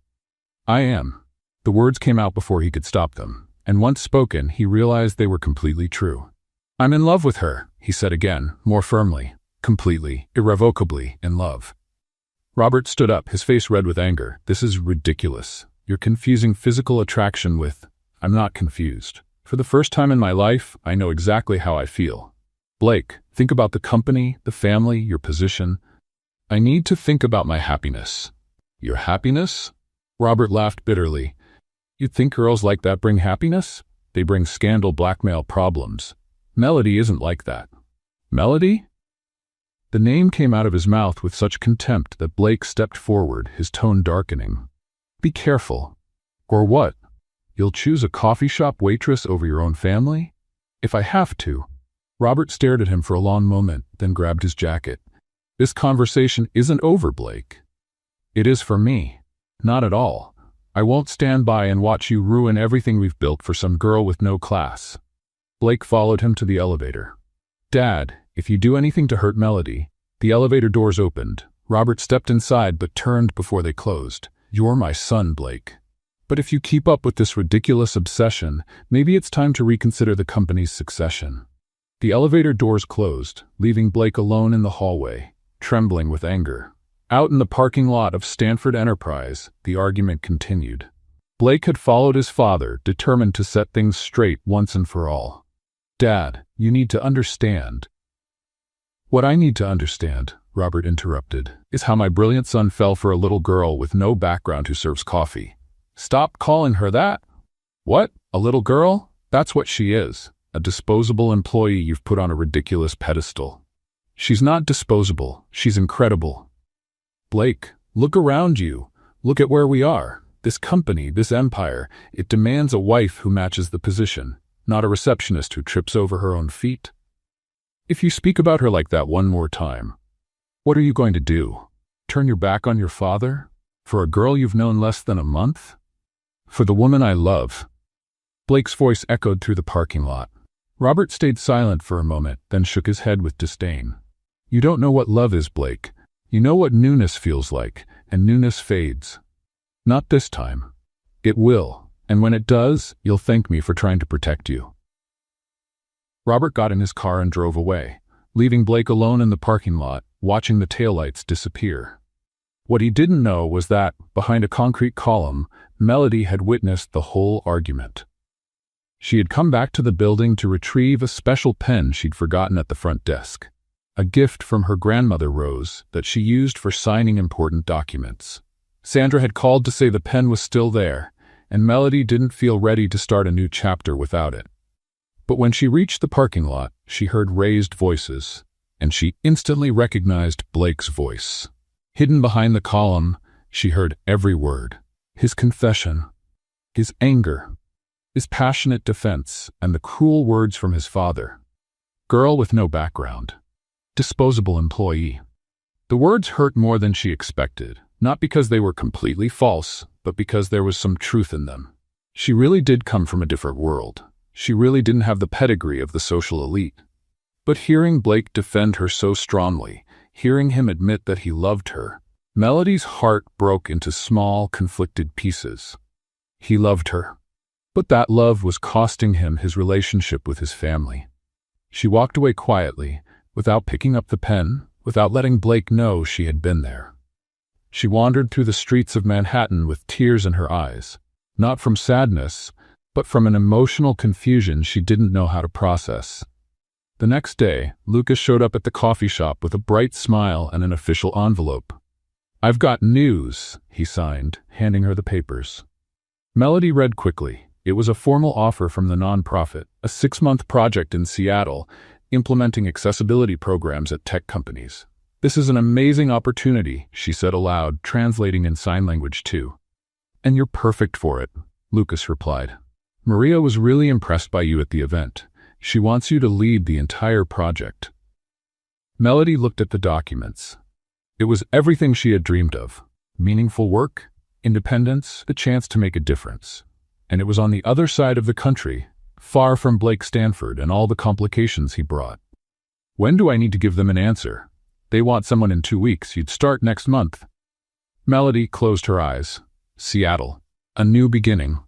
"I am." The words came out before he could stop them, and once spoken, he realized they were completely true. "I'm in love with her," he said again, more firmly, completely, irrevocably in love. Robert stood up, his face red with anger. "This is ridiculous. You're confusing physical attraction with—" "I'm not confused. For the first time in my life, I know exactly how I feel. Blake, think about the company, the family, your position. I need to think about my happiness." "Your happiness?" Robert laughed bitterly. "You think girls like that bring happiness? They bring scandal, blackmail, problems. Melody isn't like that." "Melody?" The name came out of his mouth with such contempt that Blake stepped forward, his tone darkening. "Be careful." "Or what? You'll choose a coffee shop waitress over your own family?" "If I have to." Robert stared at him for a long moment, then grabbed his jacket. "This conversation isn't over, Blake." "It is for me." "Not at all. I won't stand by and watch you ruin everything we've built for some girl with no class." Blake followed him to the elevator. "Dad, if you do anything to hurt Melody—" The elevator doors opened. Robert stepped inside but turned before they closed. "You're my son, Blake. But if you keep up with this ridiculous obsession, maybe it's time to reconsider the company's succession." The elevator doors closed, leaving Blake alone in the hallway, trembling with anger. Out in the parking lot of Stanford Enterprise, the argument continued. Blake had followed his father, determined to set things straight once and for all. "Dad, you need to understand." "What I need to understand," Robert interrupted, "is how my brilliant son fell for a little girl with no background who serves coffee." "Stop calling her that." "What? A little girl? That's what she is. A disposable employee you've put on a ridiculous pedestal." "She's not disposable. She's incredible." "Blake, look around you. Look at where we are. This company, this empire, it demands a wife who matches the position, not a receptionist who trips over her own feet. If you speak about her like that one more time, what are you going to do? Turn your back on your father? For a girl you've known less than a month? For the woman I love." Blake's voice echoed through the parking lot. Robert stayed silent for a moment, then shook his head with disdain. "You don't know what love is, Blake. You know what newness feels like, and newness fades. Not this time. It will, and when it does, you'll thank me for trying to protect you." Robert got in his car and drove away, leaving Blake alone in the parking lot, watching the taillights disappear. What he didn't know was that, behind a concrete column, Melody had witnessed the whole argument. She had come back to the building to retrieve a special pen she'd forgotten at the front desk, a gift from her grandmother Rose that she used for signing important documents. Sandra had called to say the pen was still there, and Melody didn't feel ready to start a new chapter without it. But when she reached the parking lot, she heard raised voices, and she instantly recognized Blake's voice. Hidden behind the column, she heard every word. His confession, his anger, his passionate defense, and the cruel words from his father. Girl with no background. Disposable employee. The words hurt more than she expected, not because they were completely false, but because there was some truth in them. She really did come from a different world. She really didn't have the pedigree of the social elite. But hearing Blake defend her so strongly, hearing him admit that he loved her, Melody's heart broke into small, conflicted pieces. He loved her. But that love was costing him his relationship with his family. She walked away quietly, without picking up the pen, without letting Blake know she had been there. She wandered through the streets of Manhattan with tears in her eyes, not from sadness, but from an emotional confusion she didn't know how to process. The next day, Lucas showed up at the coffee shop with a bright smile and an official envelope. "I've got news," he signed, handing her the papers. Melody read quickly. It was a formal offer from the nonprofit, a 6-month project in Seattle, implementing accessibility programs at tech companies. "This is an amazing opportunity," she said aloud, translating in sign language too. "And you're perfect for it," Lucas replied. "Maria was really impressed by you at the event. She wants you to lead the entire project." Melody looked at the documents. It was everything she had dreamed of. Meaningful work, independence, the chance to make a difference. And it was on the other side of the country, far from Blake Stanford and all the complications he brought. "When do I need to give them an answer? They want someone in 2 weeks. You'd start next month." Melody closed her eyes. Seattle. A new beginning.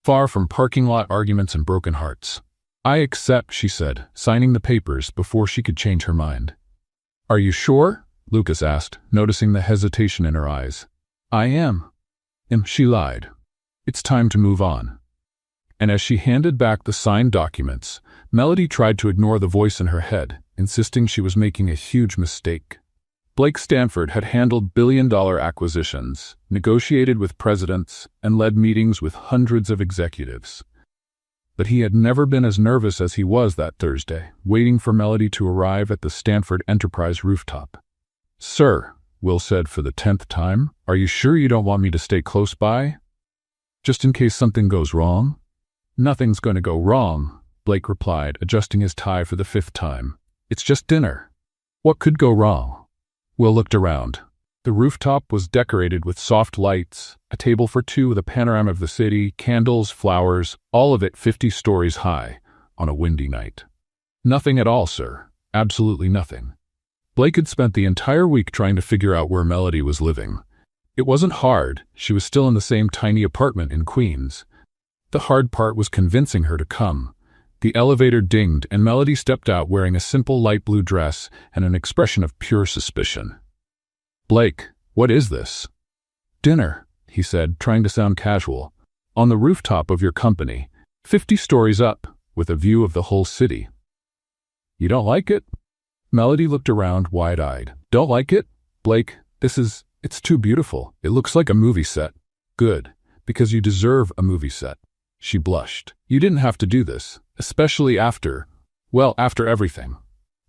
Far from parking lot arguments and broken hearts. "I accept," she said, signing the papers before she could change her mind. "Are you sure?" Lucas asked, noticing the hesitation in her eyes. "I am." She lied. "It's time to move on." And as she handed back the signed documents, Melody tried to ignore the voice in her head, insisting she was making a huge mistake. Blake Stanford had handled billion-dollar acquisitions, negotiated with presidents, and led meetings with hundreds of executives. But he had never been as nervous as he was that Thursday, waiting for Melody to arrive at the Stanford Enterprise rooftop. "Sir," Will said for the 10th time, "are you sure you don't want me to stay close by? Just in case something goes wrong?" "Nothing's going to go wrong," Blake replied, adjusting his tie for the 5th time. "It's just dinner. What could go wrong?" Will looked around. The rooftop was decorated with soft lights, a table for 2 with a panorama of the city, candles, flowers, all of it 50 stories high, on a windy night. "Nothing at all, sir. Absolutely nothing." Blake had spent the entire week trying to figure out where Melody was living. It wasn't hard. She was still in the same tiny apartment in Queens. The hard part was convincing her to come. The elevator dinged, and Melody stepped out wearing a simple light blue dress and an expression of pure suspicion. "Blake, what is this?" "Dinner," he said, trying to sound casual. "On the rooftop of your company, 50 stories up, with a view of the whole city." "You don't like it?" Melody looked around, wide-eyed. "Don't like it? Blake, it's too beautiful. It looks like a movie set." "Good, because you deserve a movie set." She blushed. "You didn't have to do this, especially after everything."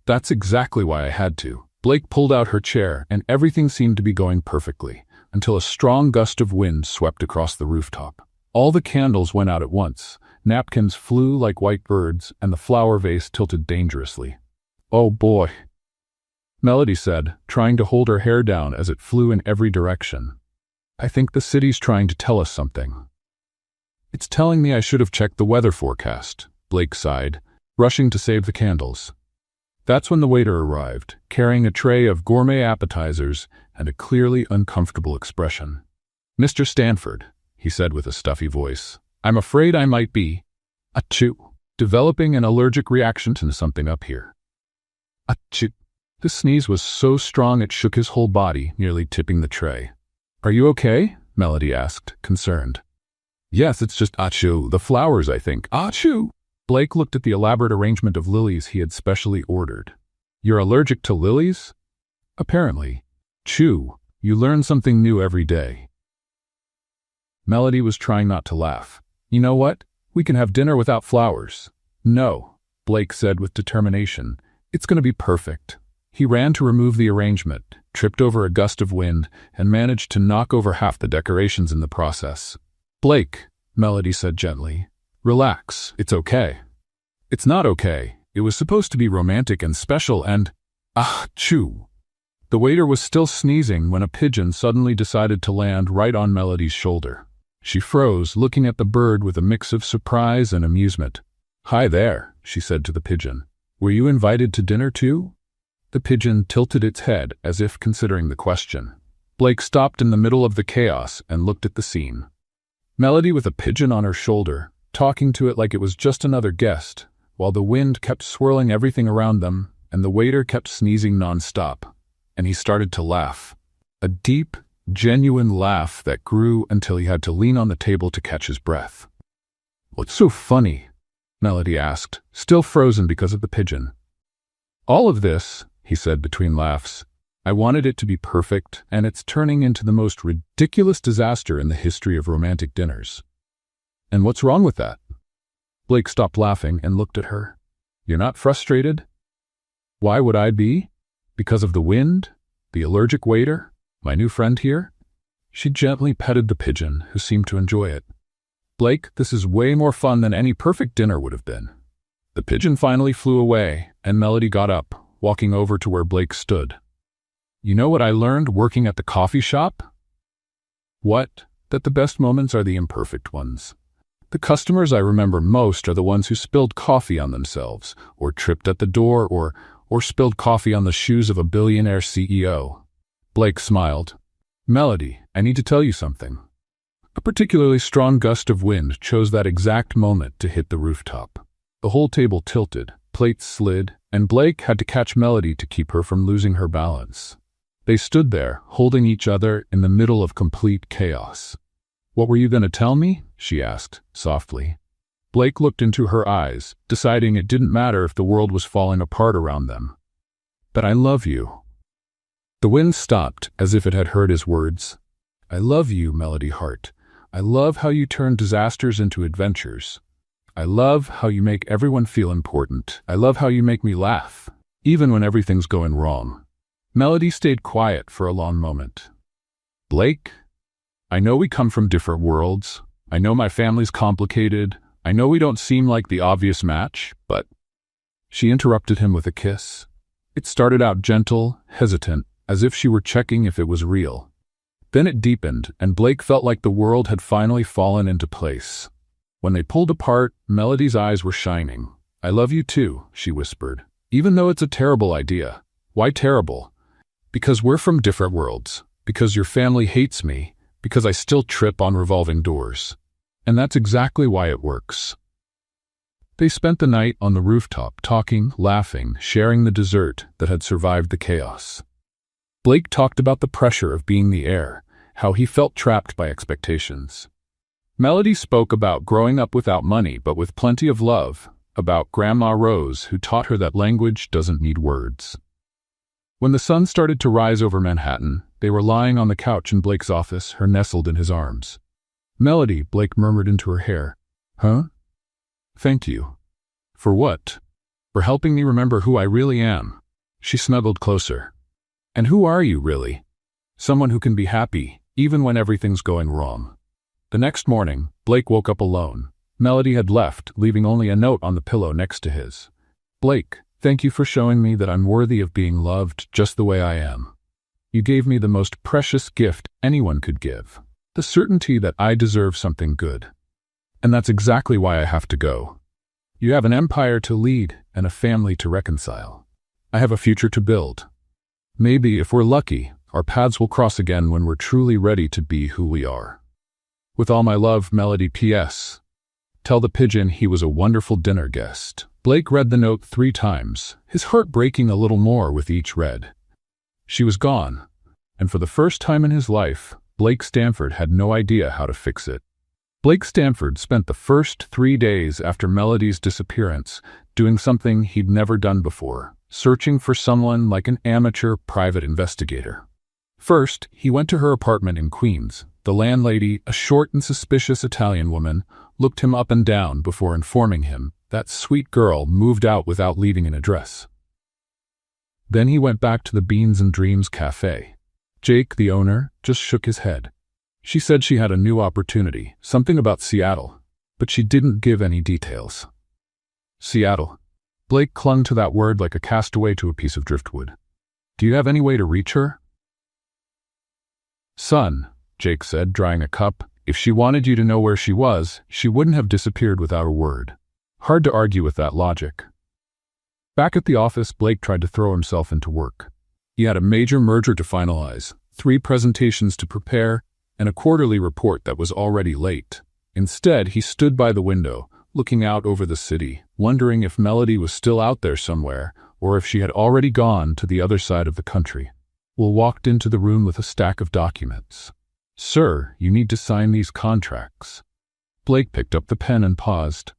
"That's exactly why I had to." Blake pulled out her chair, and everything seemed to be going perfectly, until a strong gust of wind swept across the rooftop. All the candles went out at once, napkins flew like white birds, and the flower vase tilted dangerously. "Oh boy," Melody said, trying to hold her hair down as it flew in every direction. "I think the city's trying to tell us something." "It's telling me I should have checked the weather forecast," Blake sighed, rushing to save the candles. That's when the waiter arrived, carrying a tray of gourmet appetizers and a clearly uncomfortable expression. "Mr. Stanford," he said with a stuffy voice, "I'm afraid I might be developing an allergic reaction to something up here." "Achoo." The sneeze was so strong it shook his whole body, nearly tipping the tray. "Are you okay?" Melody asked, concerned. "Yes, it's just achoo, the flowers, I think. Achoo!" Blake looked at the elaborate arrangement of lilies he had specially ordered. "You're allergic to lilies?" "Apparently. Chew, you learn something new every day." Melody was trying not to laugh. "You know what? We can have dinner without flowers." "No," Blake said with determination. "It's going to be perfect." He ran to remove the arrangement, tripped over a gust of wind, and managed to knock over half the decorations in the process. "Blake," Melody said gently, "relax, it's okay." "It's not okay. It was supposed to be romantic and special and— chew." The waiter was still sneezing when a pigeon suddenly decided to land right on Melody's shoulder. She froze, looking at the bird with a mix of surprise and amusement. "Hi there," she said to the pigeon. "Were you invited to dinner too?" The pigeon tilted its head as if considering the question. Blake stopped in the middle of the chaos and looked at the scene. Melody with a pigeon on her shoulder, talking to it like it was just another guest, while the wind kept swirling everything around them and the waiter kept sneezing nonstop. And he started to laugh. A deep, genuine laugh that grew until he had to lean on the table to catch his breath. "What's so funny?" Melody asked, still frozen because of the pigeon. "All of this," he said between laughs. "I wanted it to be perfect, and it's turning into the most ridiculous disaster in the history of romantic dinners." "And what's wrong with that?" Blake stopped laughing and looked at her. "You're not frustrated?" "Why would I be? Because of the wind? The allergic waiter? My new friend here?" She gently petted the pigeon, who seemed to enjoy it. "Blake, this is way more fun than any perfect dinner would have been." The pigeon finally flew away, and Melody got up, walking over to where Blake stood. "You know what I learned working at the coffee shop?" "What?" "That the best moments are the imperfect ones. The customers I remember most are the ones who spilled coffee on themselves, or tripped at the door, or spilled coffee on the shoes of a billionaire CEO. Blake smiled. "Melody, I need to tell you something." A particularly strong gust of wind chose that exact moment to hit the rooftop. The whole table tilted, plates slid, and Blake had to catch Melody to keep her from losing her balance. They stood there, holding each other in the middle of complete chaos. "What were you going to tell me?" she asked, softly. Blake looked into her eyes, deciding it didn't matter if the world was falling apart around them. "That I love you." The wind stopped, as if it had heard his words. "I love you, Melody Hart. I love how you turn disasters into adventures. I love how you make everyone feel important. I love how you make me laugh, even when everything's going wrong." Melody stayed quiet for a long moment. "Blake, I know we come from different worlds. I know my family's complicated. I know we don't seem like the obvious match, but—" She interrupted him with a kiss. It started out gentle, hesitant, as if she were checking if it was real. Then it deepened, and Blake felt like the world had finally fallen into place. When they pulled apart, Melody's eyes were shining. "I love you too," she whispered. "Even though it's a terrible idea." "Why terrible?" "Because we're from different worlds. Because your family hates me. Because I still trip on revolving doors. And that's exactly why it works." They spent the night on the rooftop, talking, laughing, sharing the dessert that had survived the chaos. Blake talked about the pressure of being the heir, how he felt trapped by expectations. Melody spoke about growing up without money but with plenty of love, about Grandma Rose who taught her that language doesn't need words. When the sun started to rise over Manhattan, they were lying on the couch in Blake's office, her nestled in his arms. "Melody," Blake murmured into her hair. "Huh?" "Thank you." "For what?" "For helping me remember who I really am." She snuggled closer. "And who are you, really?" "Someone who can be happy, even when everything's going wrong." The next morning, Blake woke up alone. Melody had left, leaving only a note on the pillow next to his. "Blake, thank you for showing me that I'm worthy of being loved just the way I am. You gave me the most precious gift anyone could give. The certainty that I deserve something good. And that's exactly why I have to go. You have an empire to lead and a family to reconcile. I have a future to build. Maybe, if we're lucky, our paths will cross again when we're truly ready to be who we are. With all my love, Melody. P.S. Tell the pigeon he was a wonderful dinner guest." Blake read the note 3 times, his heart breaking a little more with each read. She was gone, and for the first time in his life, Blake Stanford had no idea how to fix it. Blake Stanford spent the first 3 days after Melody's disappearance doing something he'd never done before, searching for someone like an amateur private investigator. First, he went to her apartment in Queens. The landlady, a short and suspicious Italian woman, looked him up and down before informing him that sweet girl moved out without leaving an address. Then he went back to the Beans and Dreams cafe. Jake, the owner, just shook his head. She said she had a new opportunity, something about Seattle, but she didn't give any details. Seattle. Blake clung to that word like a castaway to a piece of driftwood. Do you have any way to reach her? Son, Jake said, drying a cup, if she wanted you to know where she was, she wouldn't have disappeared without a word. Hard to argue with that logic. Back at the office, Blake tried to throw himself into work. He had a major merger to finalize, 3 presentations to prepare, and a quarterly report that was already late. Instead, he stood by the window, looking out over the city, wondering if Melody was still out there somewhere, or if she had already gone to the other side of the country. Will walked into the room with a stack of documents. Sir, you need to sign these contracts. Blake picked up the pen and paused.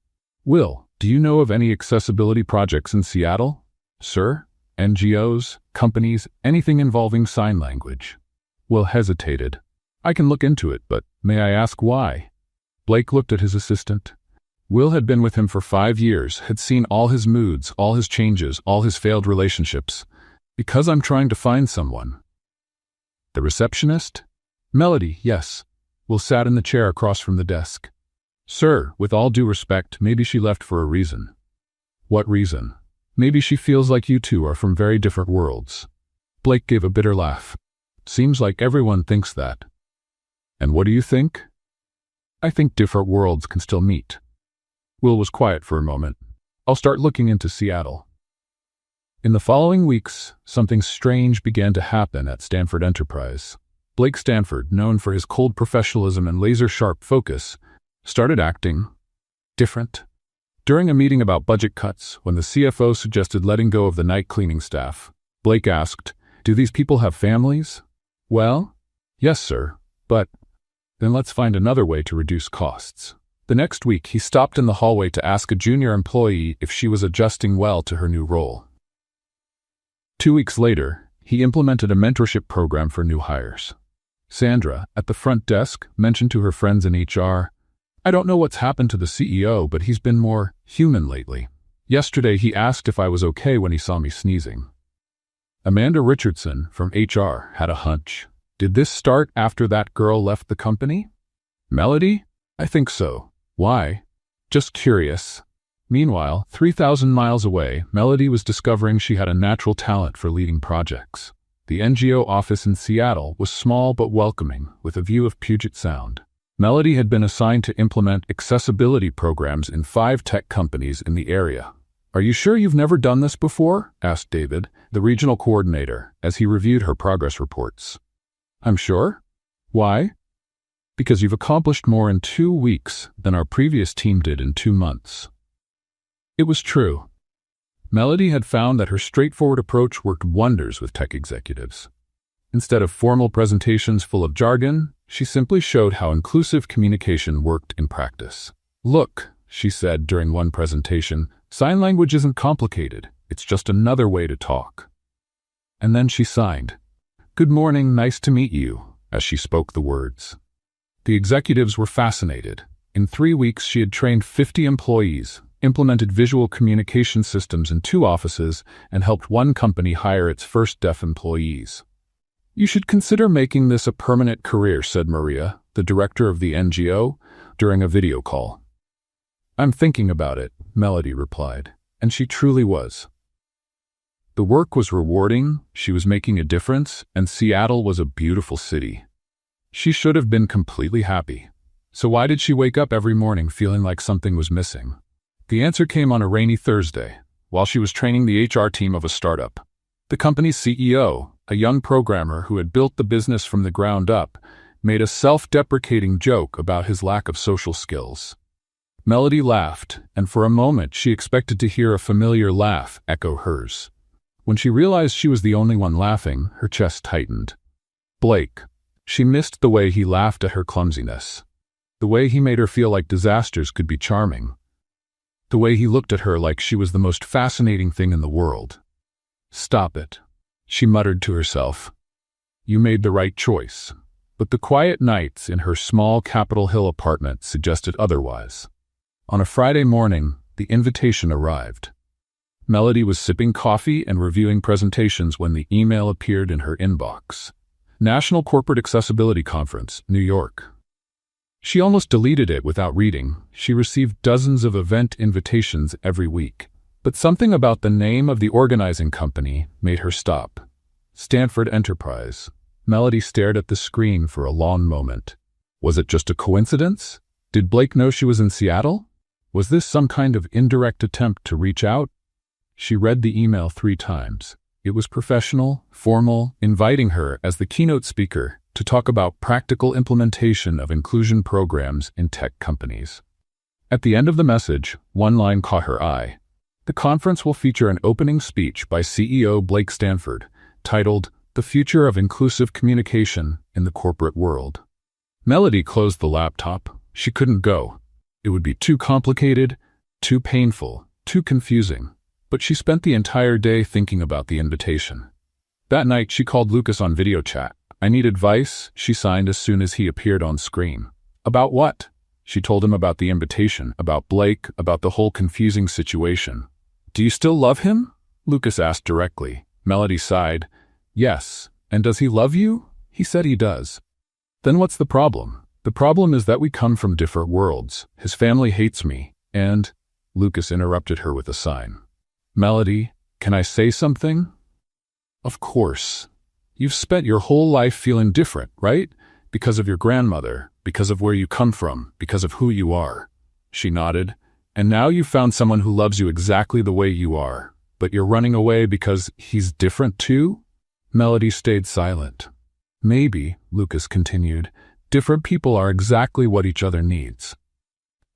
Will, do you know of any accessibility projects in Seattle? Sir? NGOs, companies, anything involving sign language. Will hesitated. I can look into it, but may I ask why? Blake looked at his assistant. Will had been with him for 5 years, had seen all his moods, all his changes, all his failed relationships. Because I'm trying to find someone. The receptionist? Melody, yes. Will sat in the chair across from the desk. Sir, with all due respect, maybe she left for a reason. What reason? Maybe she feels like you two are from very different worlds. Blake gave a bitter laugh. Seems like everyone thinks that. And what do you think? I think different worlds can still meet. Will was quiet for a moment. I'll start looking into Seattle. In the following weeks, something strange began to happen at Stanford Enterprise. Blake Stanford, known for his cold professionalism and laser-sharp focus, started acting different. During a meeting about budget cuts, when the CFO suggested letting go of the night cleaning staff, Blake asked, "Do these people have families?" "Well, yes, sir, but then let's find another way to reduce costs." The next week, he stopped in the hallway to ask a junior employee if she was adjusting well to her new role. 2 weeks later, he implemented a mentorship program for new hires. Sandra, at the front desk, mentioned to her friends in HR, "I don't know what's happened to the CEO, but he's been more human lately. Yesterday he asked if I was okay when he saw me sneezing." Amanda Richardson, from HR, had a hunch. Did this start after that girl left the company? Melody? I think so. Why? Just curious. Meanwhile, 3,000 miles away, Melody was discovering she had a natural talent for leading projects. The NGO office in Seattle was small but welcoming, with a view of Puget Sound. Melody had been assigned to implement accessibility programs in 5 tech companies in the area. "Are you sure you've never done this before?" asked David, the regional coordinator, as he reviewed her progress reports. "I'm sure. Why?" "Because you've accomplished more in 2 weeks than our previous team did in 2 months. It was true. Melody had found that her straightforward approach worked wonders with tech executives. Instead of formal presentations full of jargon, she simply showed how inclusive communication worked in practice. "Look," she said during one presentation, "sign language isn't complicated. It's just another way to talk." And then she signed, "Good morning, nice to meet you," as she spoke the words. The executives were fascinated. In 3 weeks, she had trained 50 employees, implemented visual communication systems in 2 offices, and helped one company hire its first deaf employees. "You should consider making this a permanent career," said Maria, the director of the NGO, during a video call. "I'm thinking about it," Melody replied, and she truly was. The work was rewarding, she was making a difference, and Seattle was a beautiful city. She should have been completely happy. So why did she wake up every morning feeling like something was missing? The answer came on a rainy Thursday, while she was training the HR team of a startup. The company's CEO, a young programmer who had built the business from the ground up, made a self-deprecating joke about his lack of social skills. Melody laughed, and for a moment she expected to hear a familiar laugh echo hers. When she realized she was the only one laughing, her chest tightened. Blake. She missed the way he laughed at her clumsiness. The way he made her feel like disasters could be charming. The way he looked at her like she was the most fascinating thing in the world. "Stop it," she muttered to herself. "You made the right choice." But the quiet nights in her small Capitol Hill apartment suggested otherwise. On a Friday morning, the invitation arrived. Melody was sipping coffee and reviewing presentations when the email appeared in her inbox. National Corporate Accessibility Conference, New York. She almost deleted it without reading. She received dozens of event invitations every week. But something about the name of the organizing company made her stop. Stanford Enterprise. Melody stared at the screen for a long moment. Was it just a coincidence? Did Blake know she was in Seattle? Was this some kind of indirect attempt to reach out? She read the email 3 times. It was professional, formal, inviting her as the keynote speaker to talk about practical implementation of inclusion programs in tech companies. At the end of the message, one line caught her eye. The conference will feature an opening speech by CEO Blake Stanford, titled "The Future of Inclusive Communication in the Corporate World." Melody closed the laptop. She couldn't go. It would be too complicated, too painful, too confusing. But she spent the entire day thinking about the invitation. That night, she called Lucas on video chat. "I need advice," she signed as soon as he appeared on screen. "About what?" She told him about the invitation, about Blake, about the whole confusing situation. "Do you still love him?" Lucas asked directly. Melody sighed. "Yes. And does he love you?" "He said he does." "Then what's the problem?" "The problem is that we come from different worlds. His family hates me, and—" Lucas interrupted her with a sign. "Melody, can I say something?" "Of course. You've spent your whole life feeling different, right? Because of your grandmother, because of where you come from, because of who you are." She nodded. "And now you've found someone who loves you exactly the way you are. But you're running away because he's different too?" Melody stayed silent. "Maybe," Lucas continued, "different people are exactly what each other needs."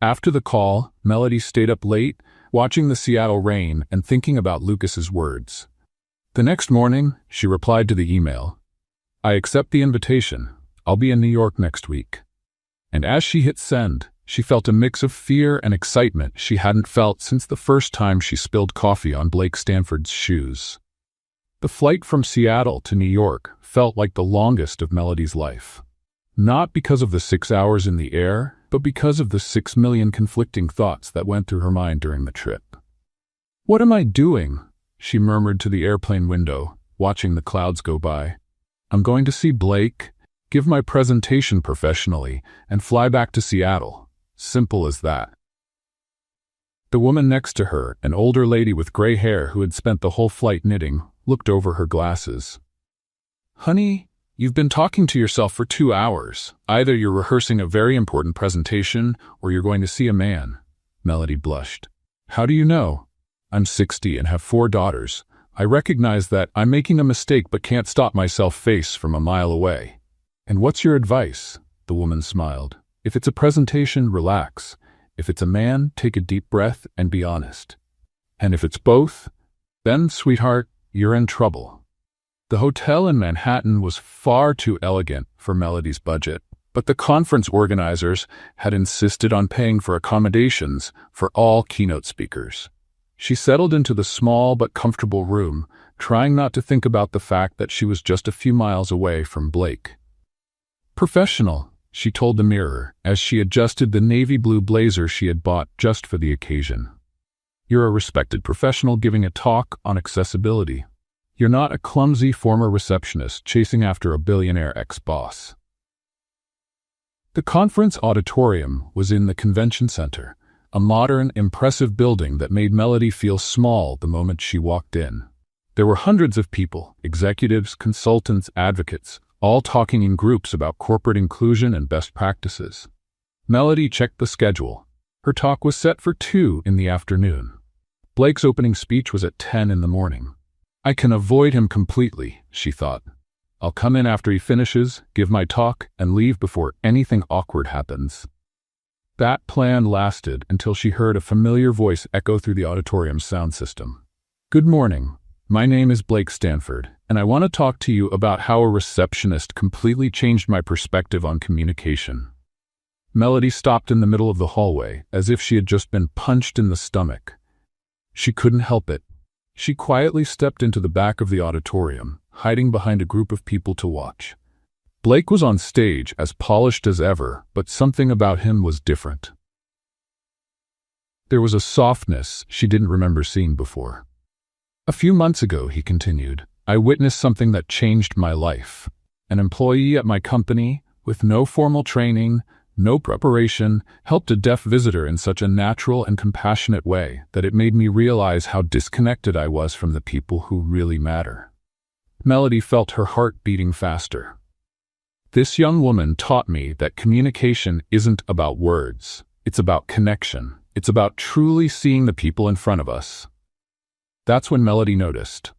After the call, Melody stayed up late, watching the Seattle rain and thinking about Lucas's words. The next morning, she replied to the email. "I accept the invitation. I'll be in New York next week." And as she hit send, she felt a mix of fear and excitement she hadn't felt since the first time she spilled coffee on Blake Stanford's shoes. The flight from Seattle to New York felt like the longest of Melody's life. Not because of the 6 hours in the air, but because of the 6 million conflicting thoughts that went through her mind during the trip. "What am I doing?" she murmured to the airplane window, watching the clouds go by. "I'm going to see Blake, give my presentation professionally, and fly back to Seattle. Simple as that." The woman next to her, an older lady with gray hair who had spent the whole flight knitting, looked over her glasses. "Honey, you've been talking to yourself for 2 hours. Either you're rehearsing a very important presentation or you're going to see a man." Melody blushed. "How do you know?" "I'm 60 and have 4 daughters. I recognize that I'm making a mistake but can't stop myself face from a mile away." "And what's your advice?" The woman smiled. "If it's a presentation, relax. If it's a man, take a deep breath and be honest. And if it's both, then, sweetheart, you're in trouble." The hotel in Manhattan was far too elegant for Melody's budget, but the conference organizers had insisted on paying for accommodations for all keynote speakers. She settled into the small but comfortable room, trying not to think about the fact that she was just a few miles away from Blake. "Professional," she told the mirror as she adjusted the navy blue blazer she had bought just for the occasion. "You're a respected professional giving a talk on accessibility. You're not a clumsy former receptionist chasing after a billionaire ex-boss." The conference auditorium was in the convention center, a modern, impressive building that made Melody feel small the moment she walked in. There were hundreds of people, executives, consultants, advocates, all talking in groups about corporate inclusion and best practices. Melody checked the schedule. Her talk was set for 2 in the afternoon. Blake's opening speech was at 10 in the morning. "I can avoid him completely," she thought. "I'll come in after he finishes, give my talk, and leave before anything awkward happens." That plan lasted until she heard a familiar voice echo through the auditorium's sound system. "Good morning. My name is Blake Stanford, and I want to talk to you about how a receptionist completely changed my perspective on communication." Melody stopped in the middle of the hallway, as if she had just been punched in the stomach. She couldn't help it. She quietly stepped into the back of the auditorium, hiding behind a group of people to watch. Blake was on stage, as polished as ever, but something about him was different. There was a softness she didn't remember seeing before. "A few months ago," he continued, "I witnessed something that changed my life. An employee at my company, with no formal training, no preparation, helped a deaf visitor in such a natural and compassionate way that it made me realize how disconnected I was from the people who really matter." Melody felt her heart beating faster. "This young woman taught me that communication isn't about words. It's about connection. It's about truly seeing the people in front of us." That's when Melody noticed.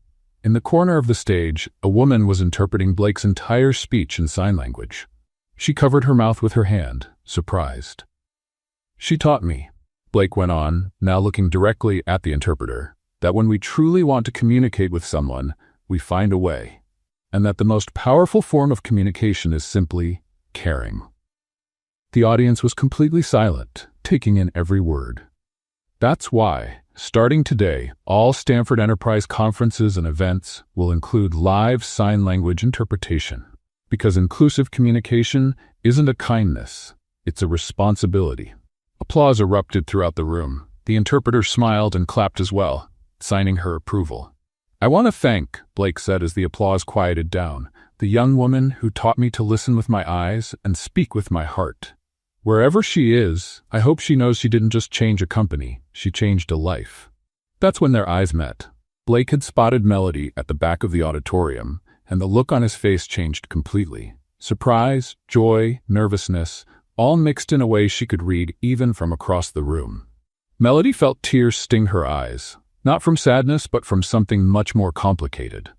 In the corner of the stage, a woman was interpreting Blake's entire speech in sign language. She covered her mouth with her hand, surprised. "She taught me," Blake went on, now looking directly at the interpreter, "that when we truly want to communicate with someone, we find a way. And that the most powerful form of communication is simply caring." The audience was completely silent, taking in every word. That's why, starting today, all Stanford Enterprise conferences and events will include live sign language interpretation. Because inclusive communication isn't a kindness, it's a responsibility. Applause erupted throughout the room. The interpreter smiled and clapped as well, signing her approval. "I want to thank," Blake said as the applause quieted down, "the young woman who taught me to listen with my eyes and speak with my heart. Wherever she is, I hope she knows she didn't just change a company, she changed a life." That's when their eyes met. Blake had spotted Melody at the back of the auditorium, and the look on his face changed completely. Surprise, joy, nervousness, all mixed in a way she could read even from across the room. Melody felt tears sting her eyes. Not from sadness, but from something much more complicated.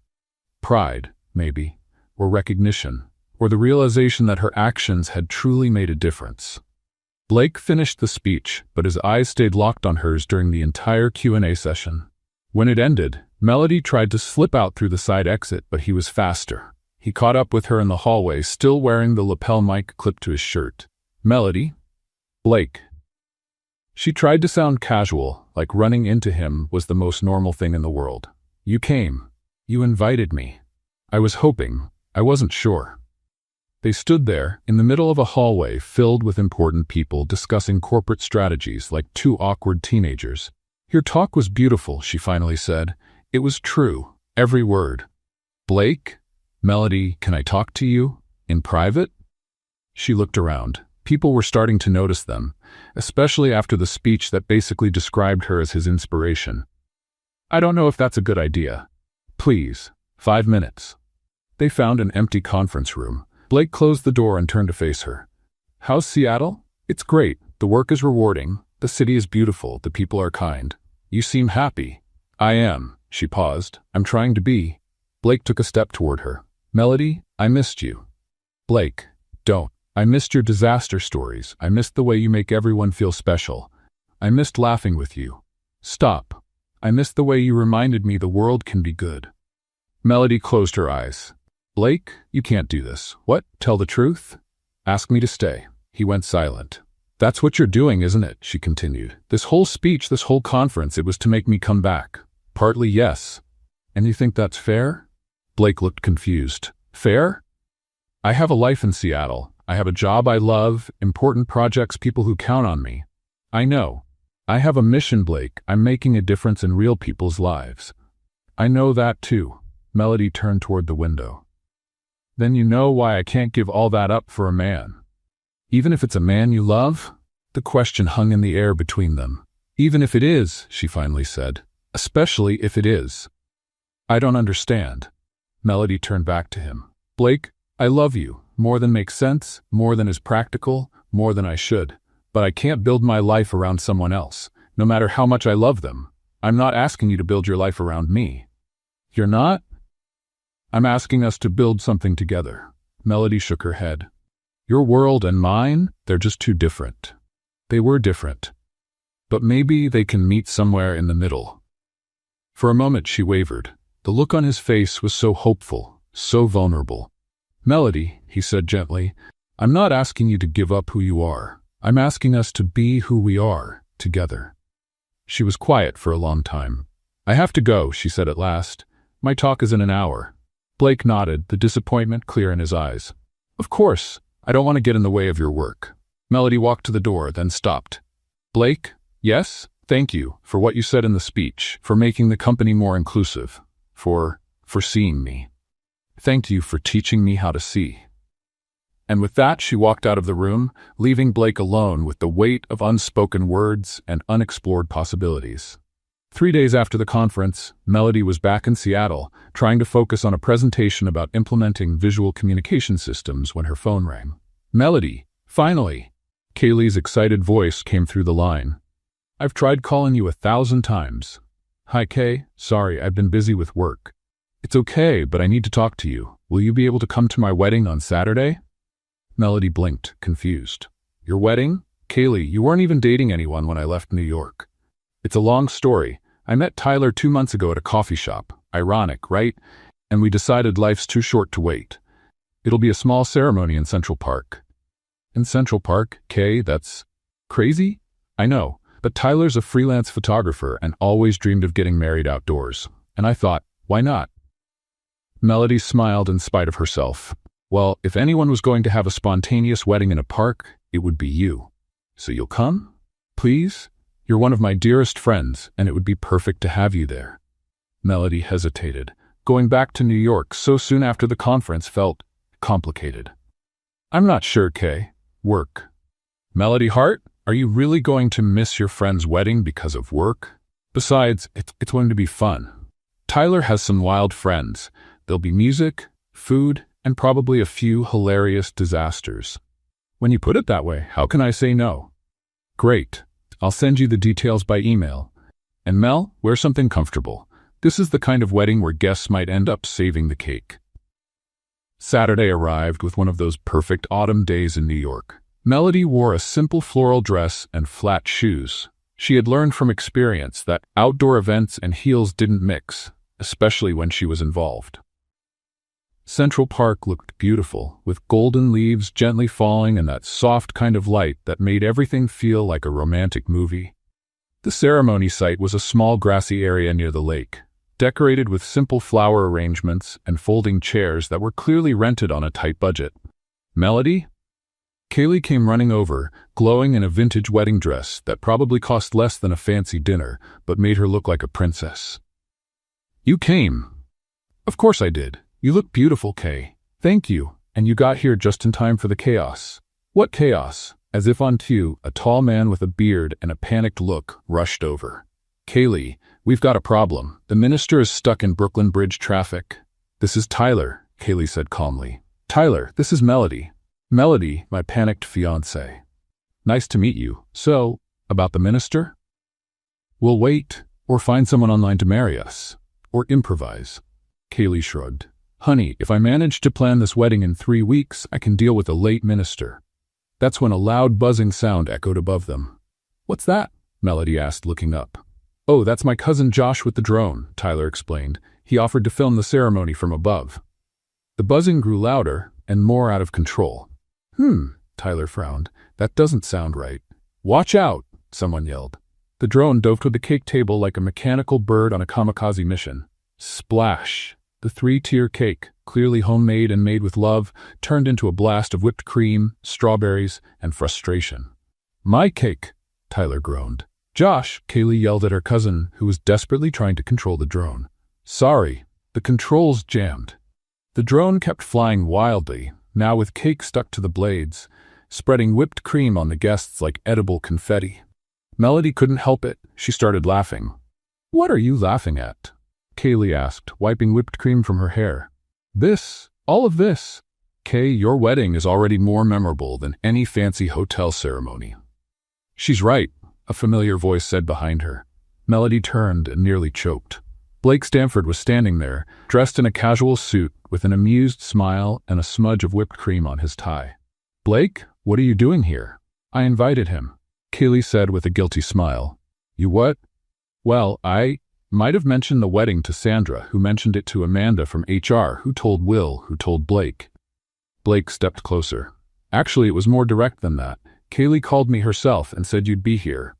Pride, maybe, or recognition, or the realization that her actions had truly made a difference. Blake finished the speech, but his eyes stayed locked on hers during the entire Q&A session. When it ended, Melody tried to slip out through the side exit, but he was faster. He caught up with her in the hallway, still wearing the lapel mic clipped to his shirt. "Melody?" "Blake." She tried to sound casual, like running into him was the most normal thing in the world. "You came. You invited me. I was hoping. I wasn't sure." They stood there, in the middle of a hallway filled with important people discussing corporate strategies like two awkward teenagers. "Your talk was beautiful," she finally said. "It was true, every word." "Blake? Melody, can I talk to you? In private?" She looked around. People were starting to notice them, especially after the speech that basically described her as his inspiration. "I don't know if that's a good idea. Please, 5 minutes." They found an empty conference room. Blake closed the door and turned to face her. "How's Seattle?" "It's great. The work is rewarding. The city is beautiful. The people are kind. You seem happy." "I am." She paused. "I'm trying to be." Blake took a step toward her. "Melody, I missed you." "Blake, don't. I missed your disaster stories. I missed the way you make everyone feel special. I missed laughing with you." "Stop. I missed the way you reminded me the world can be good." Melody closed her eyes. "Blake, you can't do this." "What? Tell the truth?" "Ask me to stay." He went silent. "That's what you're doing, isn't it?" she continued. "This whole speech, this whole conference, it was to make me come back." "Partly, yes." "And you think that's fair?" Blake looked confused. "Fair? I have a life in Seattle. I have a job I love, important projects, people who count on me. I know. I have a mission, Blake. I'm making a difference in real people's lives." "I know that too." Melody turned toward the window. "Then you know why I can't give all that up for a man." "Even if it's a man you love?" The question hung in the air between them. "Even if it is," she finally said. "Especially if it is." "I don't understand." Melody turned back to him. "Blake, I love you, more than makes sense, more than is practical, more than I should. But I can't build my life around someone else, no matter how much I love them. I'm not asking you to build your life around me." "You're not?" "I'm asking us to build something together." Melody shook her head. "Your world and mine, they're just too different." They were different. But maybe they can meet somewhere in the middle. For a moment she wavered. The look on his face was so hopeful, so vulnerable. "Melody," he said gently, "I'm not asking you to give up who you are. I'm asking us to be who we are, together." She was quiet for a long time. "I have to go," she said at last. "My talk is in an hour." Blake nodded, the disappointment clear in his eyes. "Of course, I don't want to get in the way of your work." Melody walked to the door, then stopped. "Blake, yes, thank you for what you said in the speech, for making the company more inclusive, for seeing me. Thank you for teaching me how to see." And with that, she walked out of the room, leaving Blake alone with the weight of unspoken words and unexplored possibilities. 3 days after the conference, Melody was back in Seattle, trying to focus on a presentation about implementing visual communication systems when her phone rang. "Melody, finally!" Kaylee's excited voice came through the line. "I've tried calling you 1,000 times. Hi, Kay. Sorry, I've been busy with work. It's okay, but I need to talk to you. Will you be able to come to my wedding on Saturday?" Melody blinked, confused. "Your wedding? Kaylee, you weren't even dating anyone when I left New York." "It's a long story. I met Tyler 2 months ago at a coffee shop. Ironic, right? And we decided life's too short to wait. It'll be a small ceremony in Central Park." "In Central Park? Kay, that's crazy?" "I know, but Tyler's a freelance photographer and always dreamed of getting married outdoors. And I thought, why not?" Melody smiled in spite of herself. "Well, if anyone was going to have a spontaneous wedding in a park, it would be you. So you'll come? Please? You're one of my dearest friends, and it would be perfect to have you there." Melody hesitated. Going back to New York so soon after the conference felt complicated. "I'm not sure, Kay. Work." "Melody Hart, are you really going to miss your friend's wedding because of work? Besides, it's going to be fun. Tyler has some wild friends. There'll be music, food, and probably a few hilarious disasters. When you put it that way, how can I say no?" "Great. I'll send you the details by email. And Mel, wear something comfortable. This is the kind of wedding where guests might end up saving the cake." Saturday arrived with one of those perfect autumn days in New York. Melody wore a simple floral dress and flat shoes. She had learned from experience that outdoor events and heels didn't mix, especially when she was involved. Central Park looked beautiful, with golden leaves gently falling and that soft kind of light that made everything feel like a romantic movie. The ceremony site was a small grassy area near the lake, decorated with simple flower arrangements and folding chairs that were clearly rented on a tight budget. "Melody?" Kaylee came running over, glowing in a vintage wedding dress that probably cost less than a fancy dinner, but made her look like a princess. "You came." "Of course I did. You look beautiful, Kay." "Thank you, and you got here just in time for the chaos." "What chaos?" As if on cue, a tall man with a beard and a panicked look rushed over. "Kaylee, we've got a problem. The minister is stuck in Brooklyn Bridge traffic." "This is Tyler," Kaylee said calmly. "Tyler, this is Melody." "Melody, my panicked fiancé." "Nice to meet you. So, about the minister?" "We'll wait, or find someone online to marry us. Or improvise." Kaylee shrugged. "Honey, if I manage to plan this wedding in 3 weeks, I can deal with a late minister." That's when a loud buzzing sound echoed above them. "What's that?" Melody asked, looking up. "Oh, that's my cousin Josh with the drone," Tyler explained. "He offered to film the ceremony from above." The buzzing grew louder and more out of control. Tyler frowned. "That doesn't sound right." "Watch out," someone yelled. The drone dove toward the cake table like a mechanical bird on a kamikaze mission. Splash! The 3-tier cake, clearly homemade and made with love, turned into a blast of whipped cream, strawberries, and frustration. "My cake!" Tyler groaned. "Josh!" Kaylee yelled at her cousin, who was desperately trying to control the drone. "Sorry, the controls jammed." The drone kept flying wildly, now with cake stuck to the blades, spreading whipped cream on the guests like edible confetti. Melody couldn't help it. She started laughing. "What are you laughing at?" Kaylee asked, wiping whipped cream from her hair. "This, all of this." "Kay, your wedding is already more memorable than any fancy hotel ceremony." "She's right," a familiar voice said behind her. Melody turned and nearly choked. Blake Stanford was standing there, dressed in a casual suit with an amused smile and a smudge of whipped cream on his tie. "Blake, what are you doing here?" "I invited him." Kaylee said with a guilty smile. You what? Well, I might have mentioned the wedding to Sandra, who mentioned it to Amanda from HR, who told Will, who told Blake. Blake stepped closer. Actually, it was more direct than that. Kaylee called me herself and said you'd be here.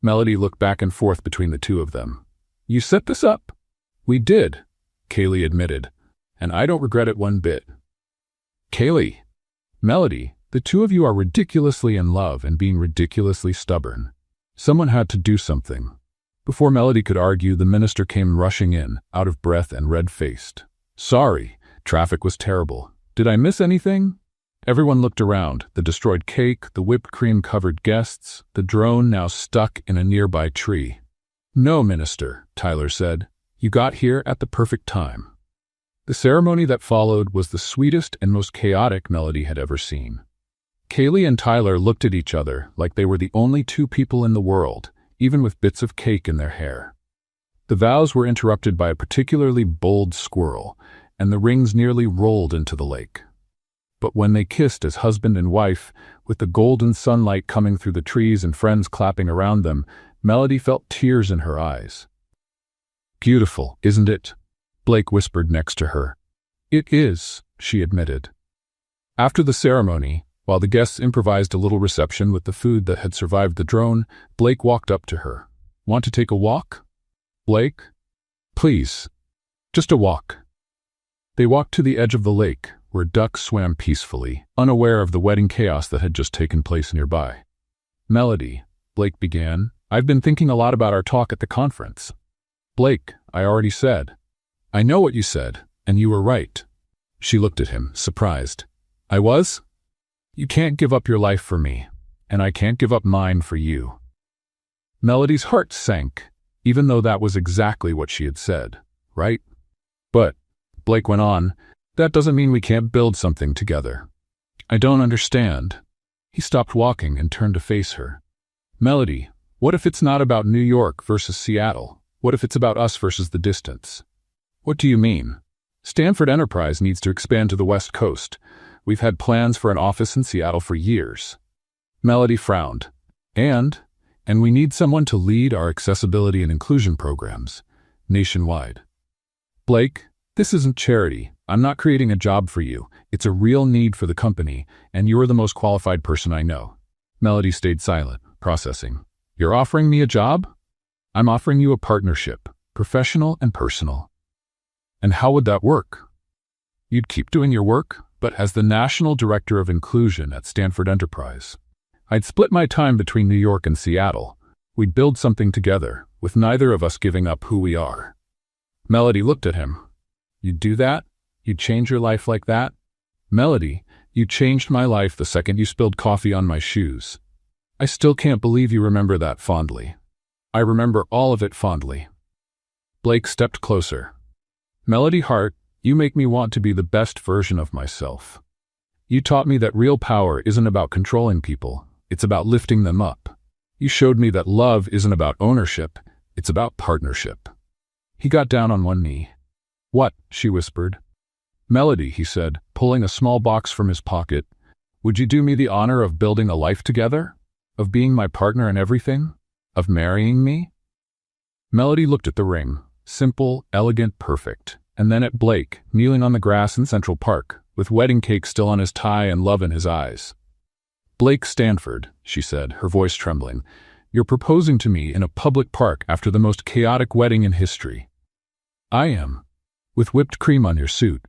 Melody looked back and forth between the two of them. You set this up? We did, Kaylee admitted, and I don't regret it one bit. Kaylee, Melody, the two of you are ridiculously in love and being ridiculously stubborn. Someone had to do something. Before Melody could argue, the minister came rushing in, out of breath and red-faced. Sorry, traffic was terrible. Did I miss anything? Everyone looked around, the destroyed cake, the whipped cream-covered guests, the drone now stuck in a nearby tree. No, Minister, Tyler said. You got here at the perfect time. The ceremony that followed was the sweetest and most chaotic Melody had ever seen. Kaylee and Tyler looked at each other like they were the only two people in the world, even with bits of cake in their hair. The vows were interrupted by a particularly bold squirrel, and the rings nearly rolled into the lake. But when they kissed as husband and wife, with the golden sunlight coming through the trees and friends clapping around them, Melody felt tears in her eyes. Beautiful, isn't it? Blake whispered next to her. It is, she admitted. After the ceremony, while the guests improvised a little reception with the food that had survived the drone, Blake walked up to her. Want to take a walk? Blake? Please. Just a walk. They walked to the edge of the lake, where ducks swam peacefully, unaware of the wedding chaos that had just taken place nearby. Melody, Blake began, I've been thinking a lot about our talk at the conference. Blake, I already said. I know what you said, and you were right. She looked at him, surprised. I was? You can't give up your life for me, and I can't give up mine for you. Melody's heart sank, even though that was exactly what she had said, right? But, Blake went on, that doesn't mean we can't build something together. I don't understand. He stopped walking and turned to face her. Melody, what if it's not about New York versus Seattle? What if it's about us versus the distance? What do you mean? Stanford Enterprise needs to expand to the West Coast. We've had plans for an office in Seattle for years. Melody frowned. And we need someone to lead our accessibility and inclusion programs, nationwide. Blake, this isn't charity. I'm not creating a job for you. It's a real need for the company, and you're the most qualified person I know. Melody stayed silent, processing. You're offering me a job? I'm offering you a partnership, professional and personal. And how would that work? You'd keep doing your work, but as the National Director of Inclusion at Stanford Enterprise. I'd split my time between New York and Seattle. We'd build something together, with neither of us giving up who we are. Melody looked at him. You'd do that? You'd change your life like that? Melody, you changed my life the second you spilled coffee on my shoes. I still can't believe you remember that fondly. I remember all of it fondly. Blake stepped closer. Melody Hart, you make me want to be the best version of myself. You taught me that real power isn't about controlling people, it's about lifting them up. You showed me that love isn't about ownership, it's about partnership. He got down on one knee. What? She whispered. Melody, he said, pulling a small box from his pocket. Would you do me the honor of building a life together? Of being my partner in everything? Of marrying me? Melody looked at the ring, simple, elegant, perfect, and then at Blake, kneeling on the grass in Central Park, with wedding cake still on his tie and love in his eyes. Blake Stanford, she said, her voice trembling, you're proposing to me in a public park after the most chaotic wedding in history. I am. With whipped cream on your suit.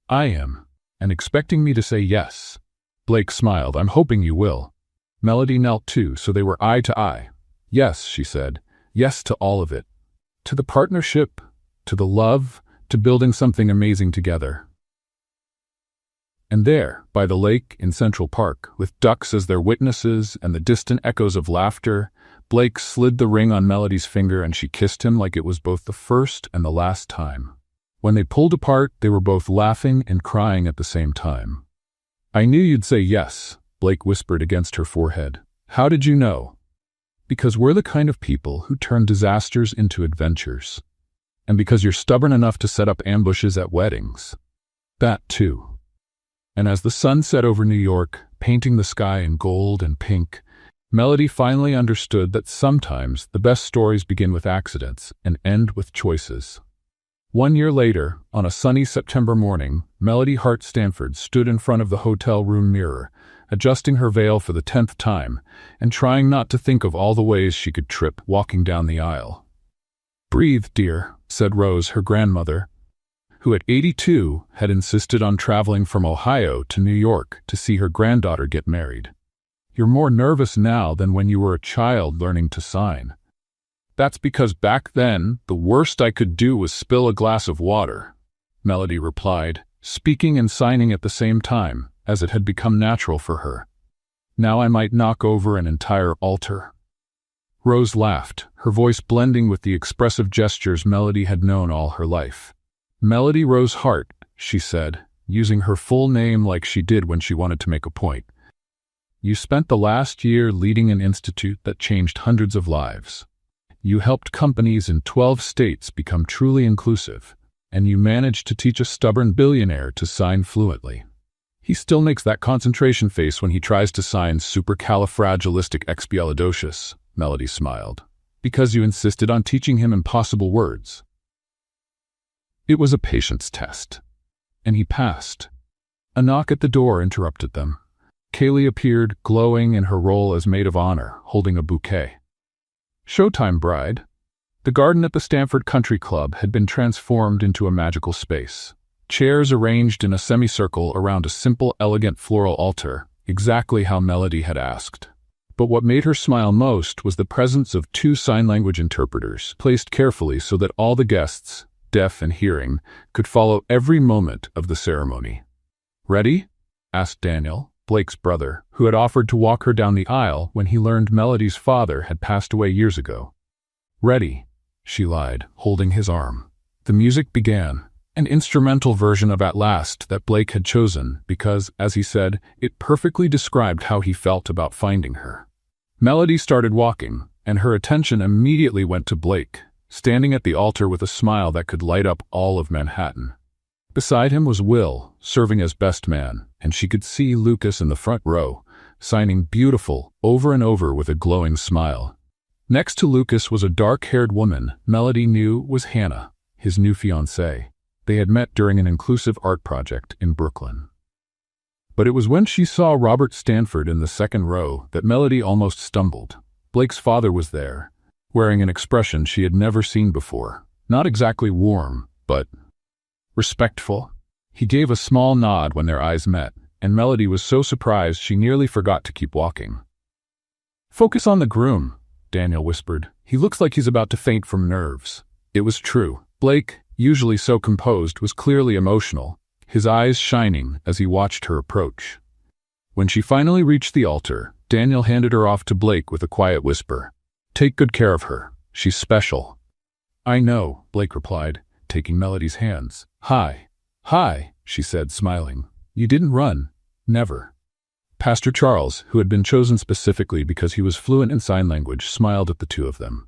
I am. And expecting me to say yes. Blake smiled. I'm hoping you will. Melody knelt too, so they were eye to eye. Yes, she said. Yes to all of it. To the partnership, to the love, to building something amazing together. And there, by the lake in Central Park, with ducks as their witnesses and the distant echoes of laughter, Blake slid the ring on Melody's finger and she kissed him like it was both the first and the last time. When they pulled apart, they were both laughing and crying at the same time. I knew you'd say yes, Blake whispered against her forehead. How did you know? Because we're the kind of people who turn disasters into adventures. And because you're stubborn enough to set up ambushes at weddings. That too. And as the sun set over New York, painting the sky in gold and pink, Melody finally understood that sometimes the best stories begin with accidents and end with choices. 1 year later, on a sunny September morning, Melody Hart Stanford stood in front of the hotel room mirror, adjusting her veil for the 10th time and trying not to think of all the ways she could trip walking down the aisle. "Breathe, dear," said Rose, her grandmother, who at 82 had insisted on traveling from Ohio to New York to see her granddaughter get married. "You're more nervous now than when you were a child learning to sign." "That's because back then, the worst I could do was spill a glass of water," Melody replied, speaking and signing at the same time, as it had become natural for her. "Now I might knock over an entire altar." Rose laughed, her voice blending with the expressive gestures Melody had known all her life. "Melody Rose Hart," she said, using her full name like she did when she wanted to make a point. "You spent the last year leading an institute that changed hundreds of lives. You helped companies in 12 states become truly inclusive, and you managed to teach a stubborn billionaire to sign fluently. He still makes that concentration face when he tries to sign supercalifragilisticexpialidocious," Melody smiled, "because you insisted on teaching him impossible words." It was a patience test, and he passed. A knock at the door interrupted them. Kaylee appeared, glowing in her role as maid of honor, holding a bouquet. "Showtime, bride." The garden at the Stanford Country Club had been transformed into a magical space. Chairs arranged in a semicircle around a simple, elegant floral altar, exactly how Melody had asked. But what made her smile most was the presence of 2 sign language interpreters, placed carefully so that all the guests, deaf and hearing, could follow every moment of the ceremony. "Ready?" asked Daniel, Blake's brother, who had offered to walk her down the aisle when he learned Melody's father had passed away years ago. "Ready," she lied, holding his arm. The music began, an instrumental version of At Last that Blake had chosen because, as he said, it perfectly described how he felt about finding her. Melody started walking, and her attention immediately went to Blake, standing at the altar with a smile that could light up all of Manhattan. Beside him was Will, serving as best man, and she could see Lucas in the front row, signing beautiful over and over with a glowing smile. Next to Lucas was a dark-haired woman Melody knew was Hannah, his new fiancée. They had met during an inclusive art project in Brooklyn. But it was when she saw Robert Stanford in the second row that Melody almost stumbled. Blake's father was there, wearing an expression she had never seen before. Not exactly warm, but respectful. He gave a small nod when their eyes met, and Melody was so surprised she nearly forgot to keep walking. "Focus on the groom," Daniel whispered. "He looks like he's about to faint from nerves." It was true. Blake, usually so composed, was clearly emotional, his eyes shining as he watched her approach. When she finally reached the altar, Daniel handed her off to Blake with a quiet whisper. "Take good care of her. She's special." "I know," Blake replied, taking Melody's hands. "Hi." "Hi," she said, smiling. "You didn't run." "Never." Pastor Charles, who had been chosen specifically because he was fluent in sign language, smiled at the two of them.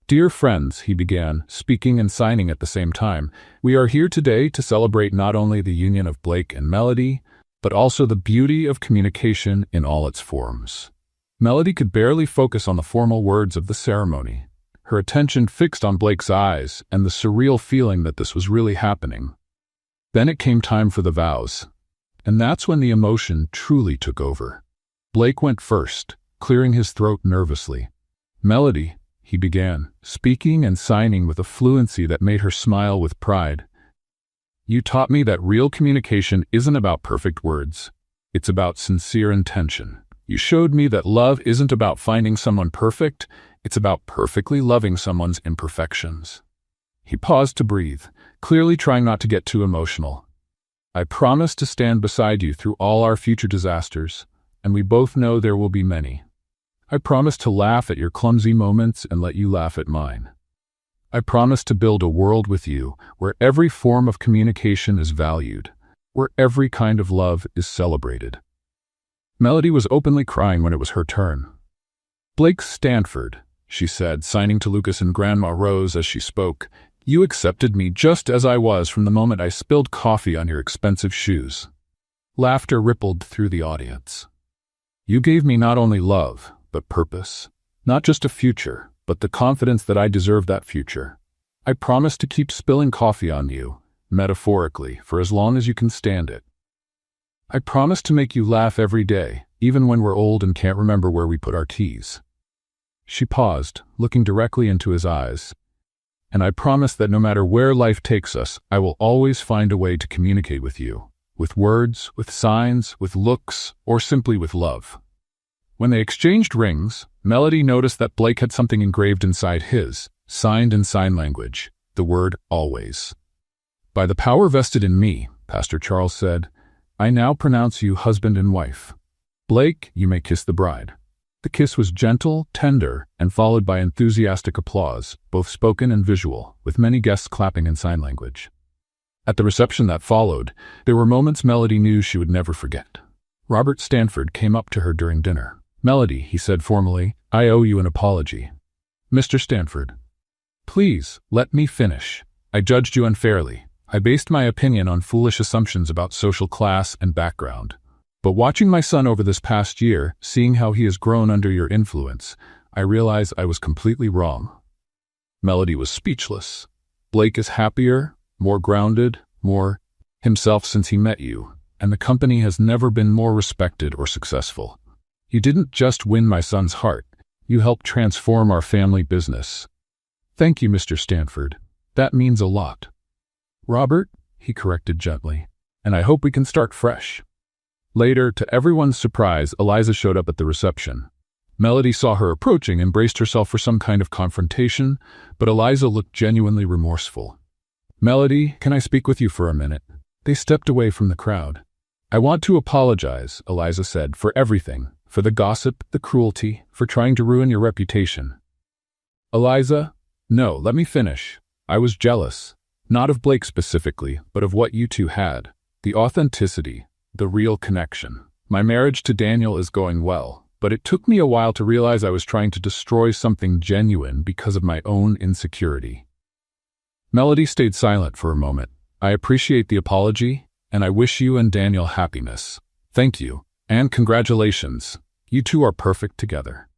"Dear friends," he began, speaking and signing at the same time, "we are here today to celebrate not only the union of Blake and Melody, but also the beauty of communication in all its forms." Melody could barely focus on the formal words of the ceremony, her attention fixed on Blake's eyes and the surreal feeling that this was really happening. Then it came time for the vows, and that's when the emotion truly took over. Blake went first, clearing his throat nervously. "Melody," he began, speaking and signing with a fluency that made her smile with pride. "You taught me that real communication isn't about perfect words. It's about sincere intention. You showed me that love isn't about finding someone perfect, it's about perfectly loving someone's imperfections." He paused to breathe, clearly trying not to get too emotional. "I promise to stand beside you through all our future disasters, and we both know there will be many. I promise to laugh at your clumsy moments and let you laugh at mine. I promise to build a world with you where every form of communication is valued, where every kind of love is celebrated." Melody was openly crying when it was her turn. "Blake Stanford," she said, signing to Lucas and Grandma Rose as she spoke, "you accepted me just as I was from the moment I spilled coffee on your expensive shoes." Laughter rippled through the audience. "You gave me not only love, but purpose. Not just a future, but the confidence that I deserve that future. I promise to keep spilling coffee on you, metaphorically, for as long as you can stand it. I promise to make you laugh every day, even when we're old and can't remember where we put our keys. She paused, looking directly into his eyes. And I promise that no matter where life takes us, I will always find a way to communicate with you. With words, with signs, with looks, or simply with love. When they exchanged rings, Melody noticed that Blake had something engraved inside his, signed in sign language, the word always. By the power vested in me, Pastor Charles said, I now pronounce you husband and wife. Blake, you may kiss the bride. The kiss was gentle, tender, and followed by enthusiastic applause, both spoken and visual, with many guests clapping in sign language. At the reception that followed, there were moments Melody knew she would never forget. Robert Stanford came up to her during dinner. Melody, he said formally, I owe you an apology. Mr. Stanford. Please, let me finish. I judged you unfairly. I based my opinion on foolish assumptions about social class and background. But watching my son over this past year, seeing how he has grown under your influence, I realize I was completely wrong. Melody was speechless. Blake is happier, more grounded, more himself since he met you, and the company has never been more respected or successful. You didn't just win my son's heart, you helped transform our family business. Thank you, Mr. Stanford. That means a lot. Robert, he corrected gently, and I hope we can start fresh. Later, to everyone's surprise, Eliza showed up at the reception. Melody saw her approaching and braced herself for some kind of confrontation, but Eliza looked genuinely remorseful. Melody, can I speak with you for a minute? They stepped away from the crowd. I want to apologize, Eliza said, for everything, for the gossip, the cruelty, for trying to ruin your reputation. Eliza, no, let me finish. I was jealous, not of Blake specifically, but of what you two had, the authenticity, the real connection. My marriage to Daniel is going well, but it took me a while to realize I was trying to destroy something genuine because of my own insecurity. Melody stayed silent for a moment. I appreciate the apology, and I wish you and Daniel happiness. Thank you, and congratulations. You two are perfect together.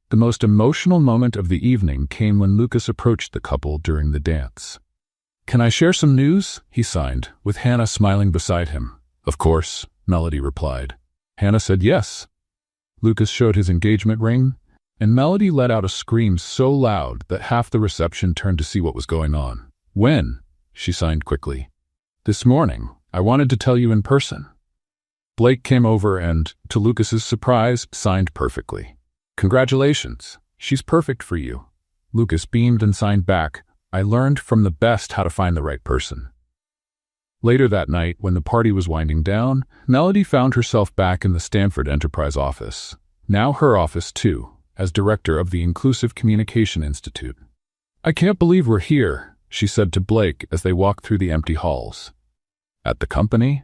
The most emotional moment of the evening came when Lucas approached the couple during the dance. Can I share some news? He signed, with Hannah smiling beside him. Of course, Melody replied. Hannah said yes. Lucas showed his engagement ring, and Melody let out a scream so loud that half the reception turned to see what was going on. When? She signed quickly. This morning. I wanted to tell you in person. Blake came over and, to Lucas's surprise, signed perfectly. Congratulations. She's perfect for you. Lucas beamed and signed back. I learned from the best how to find the right person. Later that night, when the party was winding down, Melody found herself back in the Stanford Enterprise office. Now her office, too, as director of the Inclusive Communication Institute. I can't believe we're here, she said to Blake as they walked through the empty halls. At the company?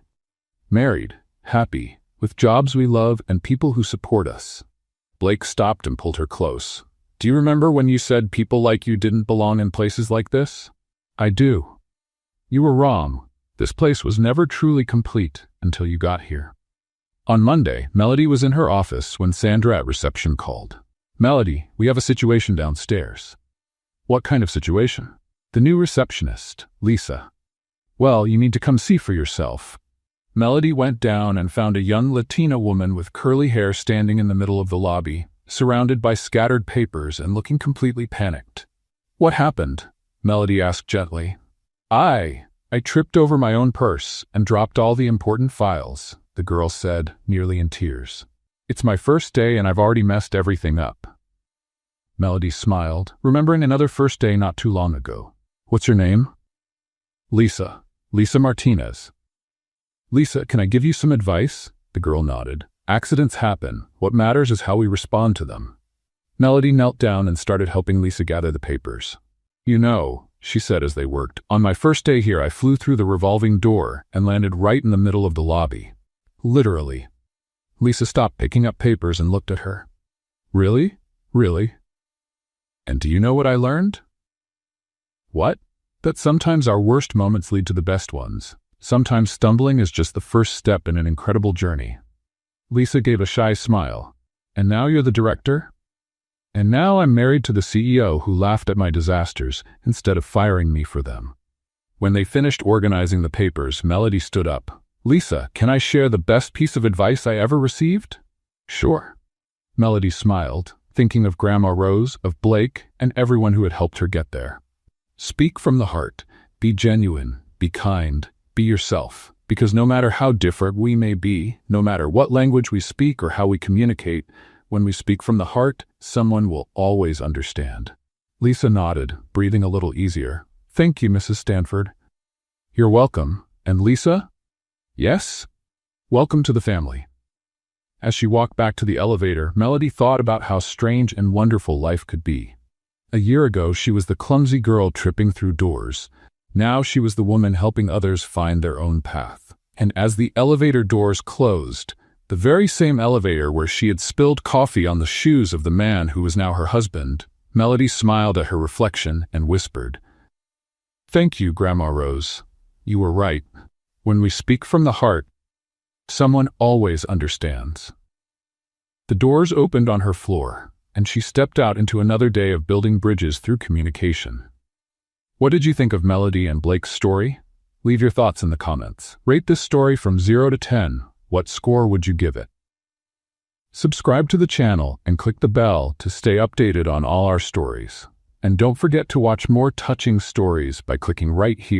Married, happy, with jobs we love and people who support us. Blake stopped and pulled her close. Do you remember when you said people like you didn't belong in places like this? I do. You were wrong. This place was never truly complete until you got here. On Monday, Melody was in her office when Sandra at reception called. Melody, we have a situation downstairs. What kind of situation? The new receptionist, Lisa. Well, you need to come see for yourself. Melody went down and found a young Latina woman with curly hair standing in the middle of the lobby, surrounded by scattered papers and looking completely panicked. What happened? Melody asked gently. I tripped over my own purse and dropped all the important files, the girl said, nearly in tears. It's my first day and I've already messed everything up. Melody smiled, remembering another first day not too long ago. What's your name? Lisa. Lisa Martinez. Lisa, can I give you some advice? The girl nodded. Accidents happen. What matters is how we respond to them. Melody knelt down and started helping Lisa gather the papers. You know, she said as they worked, on my first day here I flew through the revolving door and landed right in the middle of the lobby. Literally. Lisa stopped picking up papers and looked at her. Really? Really? And do you know what I learned? What? That sometimes our worst moments lead to the best ones. Sometimes stumbling is just the first step in an incredible journey. Lisa gave a shy smile. And now you're the director? And now I'm married to the CEO who laughed at my disasters instead of firing me for them. When they finished organizing the papers, Melody stood up. Lisa, can I share the best piece of advice I ever received? Sure. Melody smiled, thinking of Grandma Rose, of Blake, and everyone who had helped her get there. Speak from the heart. Be genuine. Be kind. Be yourself. Because no matter how different we may be, no matter what language we speak or how we communicate, when we speak from the heart, someone will always understand. Lisa nodded, breathing a little easier. Thank you, Mrs. Stanford. You're welcome. And Lisa? Yes? Welcome to the family. As she walked back to the elevator, Melody thought about how strange and wonderful life could be. A year ago, she was the clumsy girl tripping through doors. Now she was the woman helping others find their own path. And as the elevator doors closed, the very same elevator where she had spilled coffee on the shoes of the man who was now her husband, Melody smiled at her reflection and whispered, Thank you, Grandma Rose. You were right. When we speak from the heart, someone always understands. The doors opened on her floor, and she stepped out into another day of building bridges through communication. What did you think of Melody and Blake's story? Leave your thoughts in the comments. Rate this story from 0 to 10. What score would you give it? Subscribe to the channel and click the bell to stay updated on all our stories. And don't forget to watch more touching stories by clicking right here.